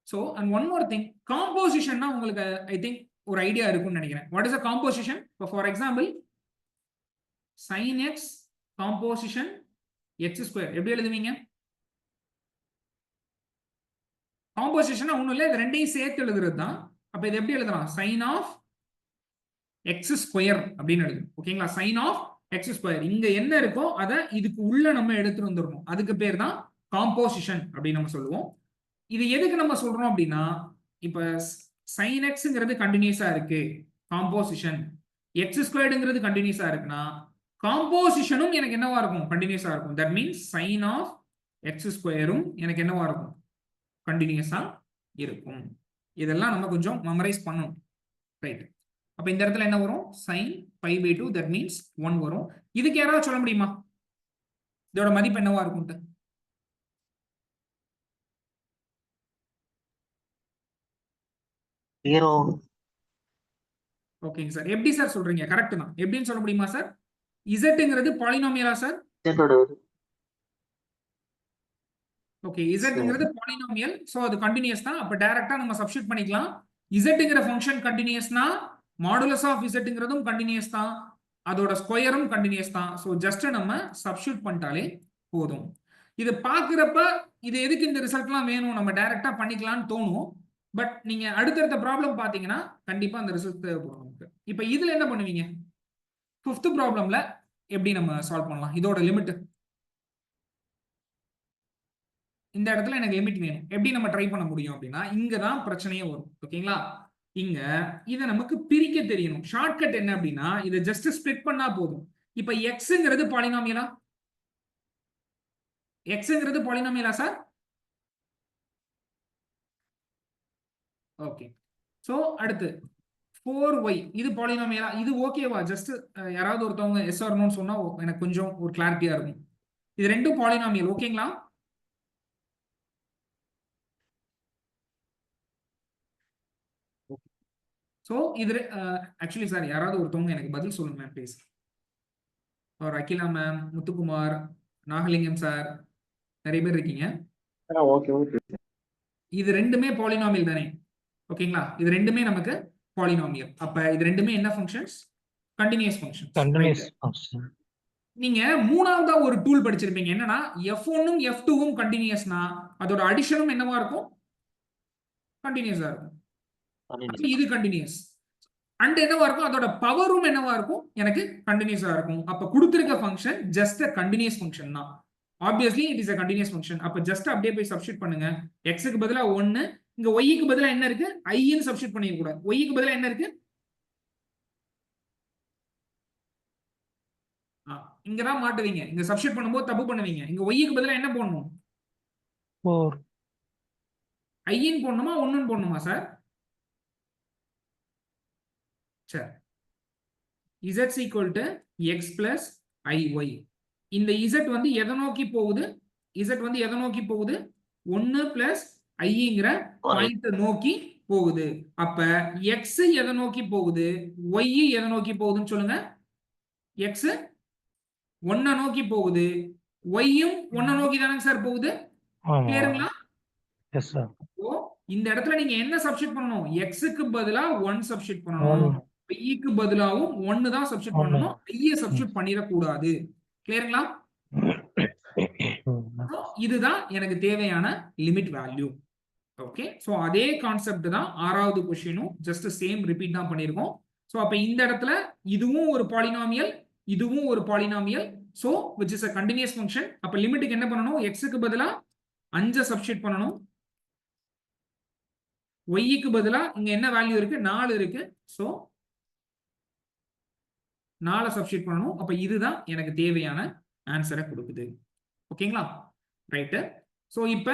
So and one more thing, காம்போசிஷன்னா உங்களுக்கு ஐ திங்க் ஒரு ஐடியா இருக்கும்னு நினைக்கிறேன். What is a composition? For example sin x composition x square எப்படி எழுதுவீங்க? காம்போசிஷன் ஒண்ணும் இல்ல, இது ரெண்டையும் சேர்த்து எழுதுறது தான். அப்ப இது எப்படி எழுதலாம்? sin of x ஸ்கொயர் அப்படின்னு எழுதும். ஓகேங்களா? sin of x square. இங்க என்ன இருக்கோ அதை இதுக்கு உள்ள நம்ம எடுத்துட்டு வந்துடணும். அதுக்கு பேர் தான் காம்போசிஷன் அப்படின்னு நம்ம சொல்லுவோம். இது எதுக்கு நம்ம சொல்றோம் அப்படின்னா, இப்ப sin xங்கிறது கண்டினியூஸா இருக்கு, காம்போசிஷன் x ஸ்கொயர்டுங்கிறது கண்டினியூஸா இருக்குன்னா காம்போசிஷனும் எனக்கு என்னவா இருக்கும்? கண்டினியூஸா இருக்கும். That means sin of x ஸ்கொயரும் எனக்கு என்னவா இருக்கும்? கண்டினியூஸா இருக்கும். இதெல்லாம் நம்ம கொஞ்சம் மெமரைஸ் பண்ணணும். ரைட். அப்ப இந்த இடத்துல என்ன வரும்? sin pi/2 that means 1 வரும். இதுக்கு யாராவது சொல்ல முடியுமா இதோட மதிப்பு என்னவா இருக்கும்? ஓகேங்க சார். எப்படி சார் சொல்றீங்க? கரெக்ட் தான். எப்படின்னு சொல்ல முடியுமா சார்? இசட்ங்கிறது பாலினாமியலா சார்? ஓகே, இசட்ங்கிறது பாலினாமியல். சோ அது கண்டினியூஸ் தான். அப்ப டைரக்டா நம்ம சப்ஸ்டிட்யூட் பண்ணிக்கலாம். இசட்ங்கிற ஃபங்க்ஷன் கண்டினியூஸ்னா மாடுலஸ் ஆஃப் இசட்ங்கிறதும் கண்டினியூஸ் தான், அதோட ஸ்கொயரும் கண்டினியூஸ் தான். சோ ஜஸ்ட் நம்ம சப்ஸ்டிட்யூட் பண்ணிட்டாலே போதும். இது பாக்குறப்ப இது எதுக்கு இந்த ரிசல்ட்லாம் வேணும், நம்ம டைரக்டா பண்ணிக்கலாம்னு தோணும். பட் நீங்க அடுத்தடுத்த ப்ராப்ளம் பாத்தீங்கன்னா கண்டிப்பா அந்த ரிசல்ட் தேவைப்படும் நமக்கு. இப்ப இதுல என்ன பண்ணுவீங்க? 5th ப்ராப்ளம்ல எப்படி நம்ம சால்வ் பண்ணலாம்? இதோட லிமிட் இந்த இடத்துல எனக்கு லிமிட் வேணும். எப்படி நம்ம ட்ரை பண்ண முடியும் அப்படின்னா, இங்க தான் பிரச்சனையே வரும். ஓகேங்களா? இங்க இத நமக்கு பிரிக்க தெரியணும். ஷார்ட்கட் என்ன அப்படின்னா, இத ஜஸ்ட் ஸ்ப்ளிட் பண்ணா போதும். இப்ப xங்கிறது பாலினாமியலா? xங்கிறது பாலினாமியலா சார்? ஓகே. சோ அடுத்து 4y இது பாலினாமியலா? இது ஓகேவா? ஜஸ்ட் யாராவது ஒருத்தவங்க எஸ் ஆர் நோன்னு சொன்னா எனக்கு கொஞ்சம் ஒரு கிளாரிட்டியா இருக்கும். இது ரெண்டும் பாலினாமியல். ஓகேங்களா? சோ இது ஆக்சுவலி சார் யாராவது ஒருத்தவங்க எனக்கு பதில் சொல்லுங்க மேம் ப்ளீஸ். ஒரு அகிலா மேம், முத்துக்குமார், நாகலிங்கம் சார், நிறைய பேர் இருக்கீங்க. இது ரெண்டுமே பாலினாமியல் தானே? ஓகேங்களா? இது ரெண்டுமே நமக்கு பாலினாமியல். அப்ப இது ரெண்டுமே என்ன functions? Continuous functions. Continuous function. நீங்க மூணாவதா ஒரு டூல் படிச்சிருப்பீங்க. என்னன்னா f1ம் f2ம் கண்டினியூஸ்னா அதோட அடிஷனும் என்னவா இருக்கும்? கண்டினியூஸா இருக்கும். இது கண்டினியூஸ். அண்ட் என்னவா இருக்கும்? அதோட பவரும் என்னவா இருக்கும்? எனக்கு கண்டினியூஸா இருக்கும். அப்ப கொடுத்திருக்க function just a continuous function தான். Obviously it is a continuous function. அப்ப ஜஸ்ட் அப்படியே போய் சப்ஸ்டிட்யூட் பண்ணுங்க. x க்கு பதிலா 1, இங்க y க்கு பதிலா என்ன இருக்கு? i ன்னு சப்ஸ்டிட்யூட் பண்ணிர கூடாது. y க்கு பதிலா என்ன இருக்கு? இங்க தான் மாட்டுவீங்க. இங்க சப்ஸ்டிட்யூட் பண்ணும்போது தப்பு பண்ணுவீங்க. இங்க y க்கு பதிலா என்ன போடணும்? 4. i ன்னு போடணுமா 1 ன்னு போடணுமா சார்? சரி. z equal to x plus iy. இந்த z வந்து எதை நோக்கி போகுது? z வந்து எதை நோக்கி போகுது? 1 plus iங்கிற பாயிண்ட் நோக்கி போகுது. அப்ப எக்ஸ் எதை நோக்கி போகுது, ஒய் எதை நோக்கி போகுதுன்னு சொல்லுங்க. எக்ஸ் 1 நோக்கி போகுது, ஒய்யும் 1 நோக்கி தானங்க சார் போகுது. ஆமா கிளியருங்களா? எஸ் சார் ஓ இந்த இடத்துல நீங்க என்ன சப்ஸ்டிட் பண்ணணும், எக்ஸுக்கு பதிலா 1 சப்ஸ்டிட் பண்ணணும், ஒய்க்கு பதிலாவும் 1 தான் சப்ஸ்டிட் பண்ணணும், ஐய சப்ஸ்டிட் பண்ணிடக்கூடாது. கிளியருங்களா? இதுதான் எனக்கு தேவையான லிமிட் வேல்யூ. ஓகே, சோ அதே கான்செப்ட் தான் ஆறாவது क्वेश्चनனும் ஜஸ்ட் சேம் ரிப்பீட் தான் பண்ணிருக்கோம். சோ அப்ப இந்த இடத்துல இதுவும் ஒரு பாலினாமியல், இதுவும் ஒரு polynomial, so which is a continuous function. அப்ப லிமிட்டுக்கு என்ன பண்ணணும், x க்கு பதிலா 5 சப்ஸ்டிட் பண்ணணும், y க்கு பதிலா இங்க என்ன வேல்யூ இருக்கு, 4 இருக்கு, சோ 4 சப்ஸ்டிட் பண்ணணும். அப்ப இதுதான் எனக்கு தேவையான ஆன்சரை கொடுக்குது. ஓகேங்களா? ரைட். சோ இப்ப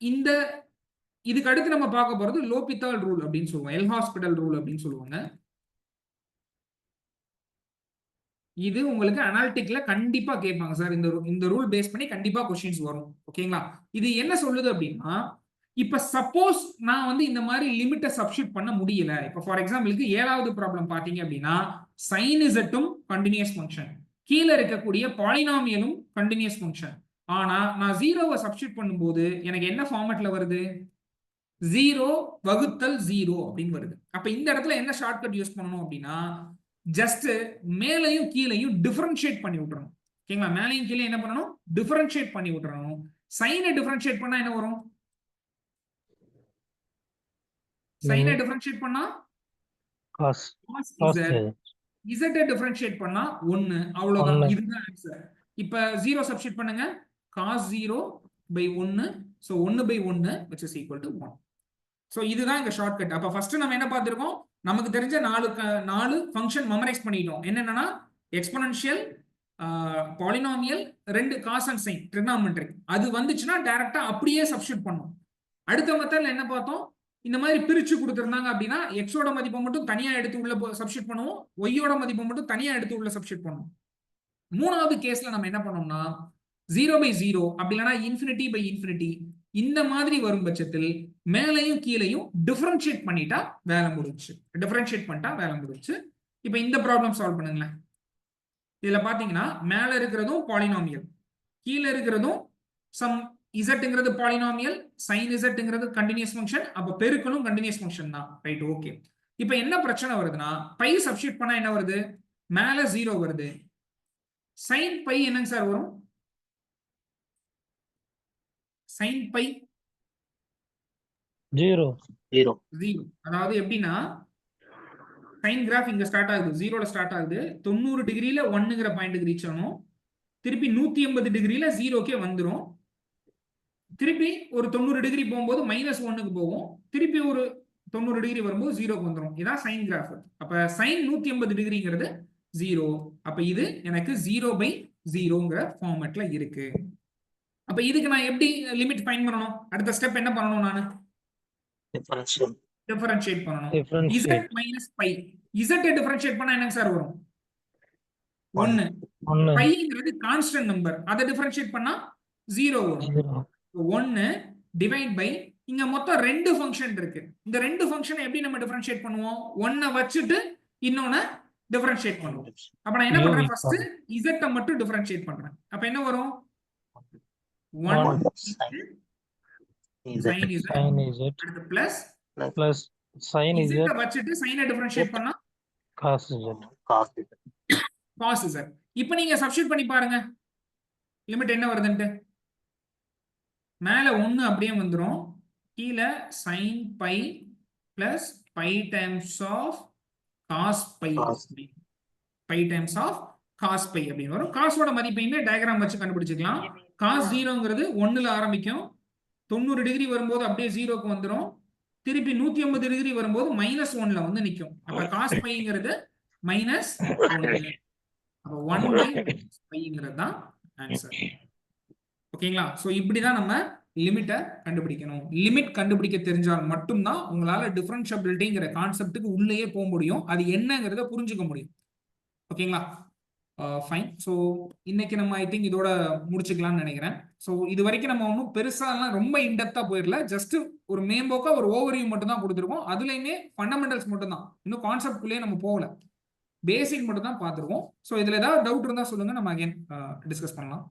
இந்த இதுக்கு அடுத்து நம்ம பார்க்க போறது லோபித்தால் ரூல் அப்படின்னு சொல்லுவாங்க, எல் ஹாஸ்பிடல் ரூல் அப்படின்னு சொல்லுவாங்க. இது உங்களுக்கு அனாலிட்டிக்ல கண்டிப்பா கேட்பாங்க சார். இந்த ரூல் பேஸ் பண்ணி கண்டிப்பா क्वेश्चंस வரும். ஓகேங்களா? இது என்ன சொல்லுது அப்படின்னா, இப்ப சப்போஸ் நான் வந்து இந்த மாதிரி லிமிட்டை சப்ஸ்டிட் பண்ண முடியல. இப்ப ஃபார் எக்ஸாம்பிளுக்கு 7வது ப்ராப்ளம் பாத்தீங்க அப்படின்னா sin z உம் கண்டினியூஸ் ஃபங்க்ஷன், கீழ இருக்கக்கூடிய பாலினாமியலும் கண்டினியூஸ் ஃபங்க்ஷன். ஆனா நான் 0வை சப்ஸ்டிட் பண்ணும்போது எனக்கு என்ன ஃபார்மட்ல வருது, 0 வகுத்தல் 0 அப்படின்னு வருது. அப்ப இந்த இடத்துல என்ன ஷார்ட்கட் யூஸ் பண்ணணும் அப்படின்னா, ஜஸ்ட் மேலையும் கீழையும் டிஃபரன்ஷியேட் பண்ணி விட்டுறணும். ஓகேங்களா? மேலையும் கீழே என்ன பண்ணணும், டிஃபரன்ஷியேட் பண்ணி விட்டுறணும். சைனை டிஃபரன்ஷியேட் பண்ணா என்ன வரும், சைனை டிஃபரன்ஷியேட் பண்ணா காஸ் z டிஃபரன்ஷியேட் பண்ணா 1, அவ்வளவுதான். இதுதான் ஆன்சர். இப்ப 0 சப்ஸ்டிட் பண்ணுங்க, cos 0 by 1, so 1/1 which is equal to 1. So இதுதான் இங்க ஷார்ட்கட். அப்ப ஃபர்ஸ்ட் நம்ம என்ன பார்த்திருக்கோம், நமக்கு தெரிஞ்ச 4 ஃபங்க்ஷன் மெமரைஸ் பண்ணிட்டோம். என்னன்னா exponential, polynomial, 2 cos and sine, trigonometric. அது வந்துச்சுன்னா டைரக்டா அப்படியே சப்ஸ்டிட் பண்ணும். அடுத்த மெத்தட்ல என்ன பார்த்தோம், இந்த மாதிரி பிரிச்சு கொடுத்திருந்தாங்க அப்படின்னா எக்ஸோட மதிப்பை மட்டும் தனியா எடுத்து உள்ள சப்ஸ்டிட் பண்ணுவோம், ஒய்யோட மதிப்பை மட்டும் தனியா எடுத்து உள்ள சப்ஸ்டிட் பண்ணுவோம். மூணாவது கேஸ்ல நம்ம என்ன பண்ணோம்னா 0/0 அப்படி இல்லைன்னா ∞/∞ இந்த மாதிரி வரும் பட்சத்தில் மேலையும் கீழையும் டிஃபரன்ஷியேட் பண்ணிட்டா வேலை முடிச்சு, டிஃபரன்ஷியேட் பண்ணிட்டா வேலை முடிச்சு. இப்ப இந்த ப்ராப்ளம் சால்வ் பண்ணுங்களேன். இதுல பாத்தீங்கன்னா மேல இருக்கிறதும் பாலினாமியல், கீழே இருக்கிறதும் சம் இசட்ங்கிறது பாலினாமியல், sin இசட்ங்கிறது கண்டினியூஸ் ஃபங்க்ஷன். அப்ப பெருக்கலும் கண்டினியூஸ் ஃபங்க்ஷன் தான். Right, okay. இப்ப என்ன பிரச்சனை வருதுன்னா, பை சப்ஸ்டிட் பண்ணா என்ன வருது, மேல 0 வருது. sin பை என்னங்க சார் வரும், sin பை 0. அதாவது எப்படின்னா சைன் கிராஃப் இங்க ஸ்டார்ட் ஆகுது, 0ல ஸ்டார்ட் ஆகுது, 90 டிகிரில 1ங்கிற பாயிண்ட்டுக்கு ரீச் ஆகணும், திருப்பி 180 டிகிரில 0க்கே வந்துரும், திருப்பி ஒரு 90 டிகிரி போகும்போது -1க்கு போகும், திருப்பி ஒரு 90 டிகிரி வரும்போது 0க்கு வந்துரும். இதான் சைன் கிராஃப். அப்ப சைன் 180 டிகிரிங்கிறது 0. அப்ப இது எனக்கு 0/0ங்கிற ஃபார்மட்ல இருக்கு. அப்ப இதுக்கு நான் எப்படி லிமிட் ஃபைண்ட் பண்ணணும், அடுத்த ஸ்டெப் என்ன பண்ணணும், நான் டிஃபரன்ஷியேட் பண்ணணும். z minus by, z differentiate பண்ணா என்னங்க சார் வரும், 1. பைங்கிறது கான்ஸ்டன்ட் நம்பர், அதை டிஃபரன்ஷியேட் பண்ணா 0 வரும். 1 டிவைட் பை, இங்க மொத்தம் 2 ஃபங்க்ஷன் இருக்கு. இந்த 2 ஃபங்க்ஷனை எப்படி நம்ம டிஃபரன்ஷியேட் பண்ணுவோம், 1 வச்சுட்டு இன்னொன்னு டிஃபரன்ஷியேட் பண்ணுவோம். அப்ப நான் என்ன பண்றேன், ஃபர்ஸ்ட் z மட்டும் டிஃபரன்ஷியேட் பண்றேன். அப்ப என்ன வரும், 1 sin z அடுத்து பிளஸ் sin z வச்சுட்டு சைனை டிஃபரன்ஷியேட் பண்ணா cos z. இப்போ நீங்க சப்ஸ்டிட் பண்ணி பாருங்க லிமிட் என்ன வருதுன்னு. மேல 1 அப்படியே வந்துரும், கீழே sin pi plus pi times of cos pi, pi times of cos pi அப்படின்னு வரும். காசோட மதிப்பையுமே டயக்ராம் வச்சு கண்டுபிடிச்சிக்கலாம். காஸ் 0ங்கிறது 1ல ஆரம்பிக்கும், 90 டிகிரி வரும்போது அப்படியே 0க்கு வந்துரும், திருப்பி 180 டிகிரி வரும்போது -1ல வந்து நிக்கும். அப்ப காஸ் பைங்கிறது -1. அப்ப 1/πங்கிறது தான் ஆன்சர். ஓகேங்களா? சோ இப்படிதான் நம்ம லிமிட்டை கண்டுபிடிக்கணும். லிமிட் கண்டுபிடிக்க தெரிஞ்சால் மட்டும்தான் உங்களால டிஃபரன்ஷியபிலிட்டிங்கிற கான்செப்டுக்கு உள்ளேயே போக முடியும், அது என்னங்கிறத புரிஞ்சுக்க முடியும். ஓகேங்களா? ஃபைன். ஸோ இன்னைக்கு நம்ம ஐ திங்க் இதோட முடிச்சுக்கலாம்னு நினைக்கிறேன். ஸோ இது வரைக்கும் நம்ம ஒன்றும் பெருசாலாம் ரொம்ப இன்டெப்தா போயிடல. ஜஸ்ட் ஒரு மேம்போக்கா ஒரு ஓவர்வியூ மட்டும் தான் கொடுத்துருக்கோம். அதுலயுமே ஃபண்டமெண்டல்ஸ் மட்டும் தான், இன்னும் கான்செப்ட் குள்ளேயே நம்ம போகல, பேசிக் மட்டும் தான் பார்த்துருக்கோம். ஸோ இதுல ஏதாவது டவுட் இருந்தா சொல்லுங்க, நம்ம அகைன் டிஸ்கஸ் பண்ணலாம்.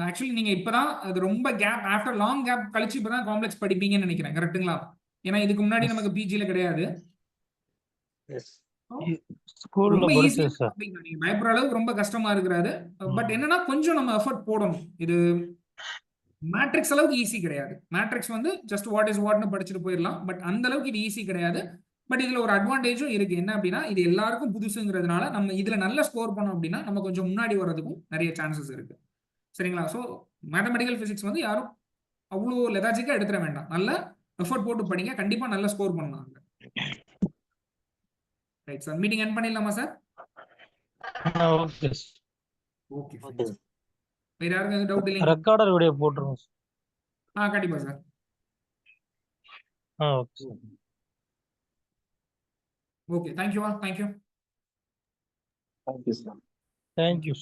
ஆக்சுவலி நீங்க இப்பதான் அது ரொம்ப கேப் ஆஃப்டர் லாங் கேப் கழிச்சு இப்பதான் காம்ப்ளெக்ஸ் படிப்பீங்கன்னு நினைக்கிறேன், கரெக்ட்டுங்களா? ஏன்னா இதுக்கு முன்னாடி Yes. நமக்கு பிஜில கிடையாது. ஸ்கூல்ல ரொம்ப ஈஸி படிச்சேன் சார். நீங்க பயப்படுற அளவுக்கு ரொம்ப கஷ்டமா இருக்கிறாரு. பட் என்னன்னா கொஞ்சம் நம்ம எஃபர்ட் போடணும். இது மேட்ரிக்ஸ் அளவுக்கு ஈஸி கிடையாது. மேட்ரிக்ஸ் வந்து ஜஸ்ட் வாட் இஸ் வாட்னு படிச்சுட்டு போயிடலாம். பட் அந்த அளவுக்கு இது ஈஸி கிடையாது. பட் இதுல ஒரு அட்வான்டேஜும் இருக்கு. என்ன அப்படின்னா, இது எல்லாருக்கும் புதுசுங்கிறதுனால நம்ம இதுல நல்ல ஸ்கோர் பண்ணோம் அப்படின்னா நம்ம கொஞ்சம் முன்னாடி வர்றதுக்கும் நிறைய சான்சஸ் இருக்கு. சரிங்களா? ஸோ மேத்தமெட்டிக்கல் பிசிக்ஸ் வந்து யாரும் அவ்வளோ லெதாஜிக்கா எடுத்துட வேண்டாம். நல்ல எஃபர்ட் போட்டு படிங்க, கண்டிப்பா நல்ல ஸ்கோர் பண்ணலாம். ரைட் சார், மீட்டிங் எண்ட் பண்ணிடலாமா சார்? Okay sir. ஓகே, வேற யாருக்கும் எதுவும் டவுட் இல்லைங்க? ரெக்கார்டர் வீடியோ போட்டுருங்க சார். கண்டிப்பா sir. Okay sir. Okay, thank you. Thank you sir. Thank you.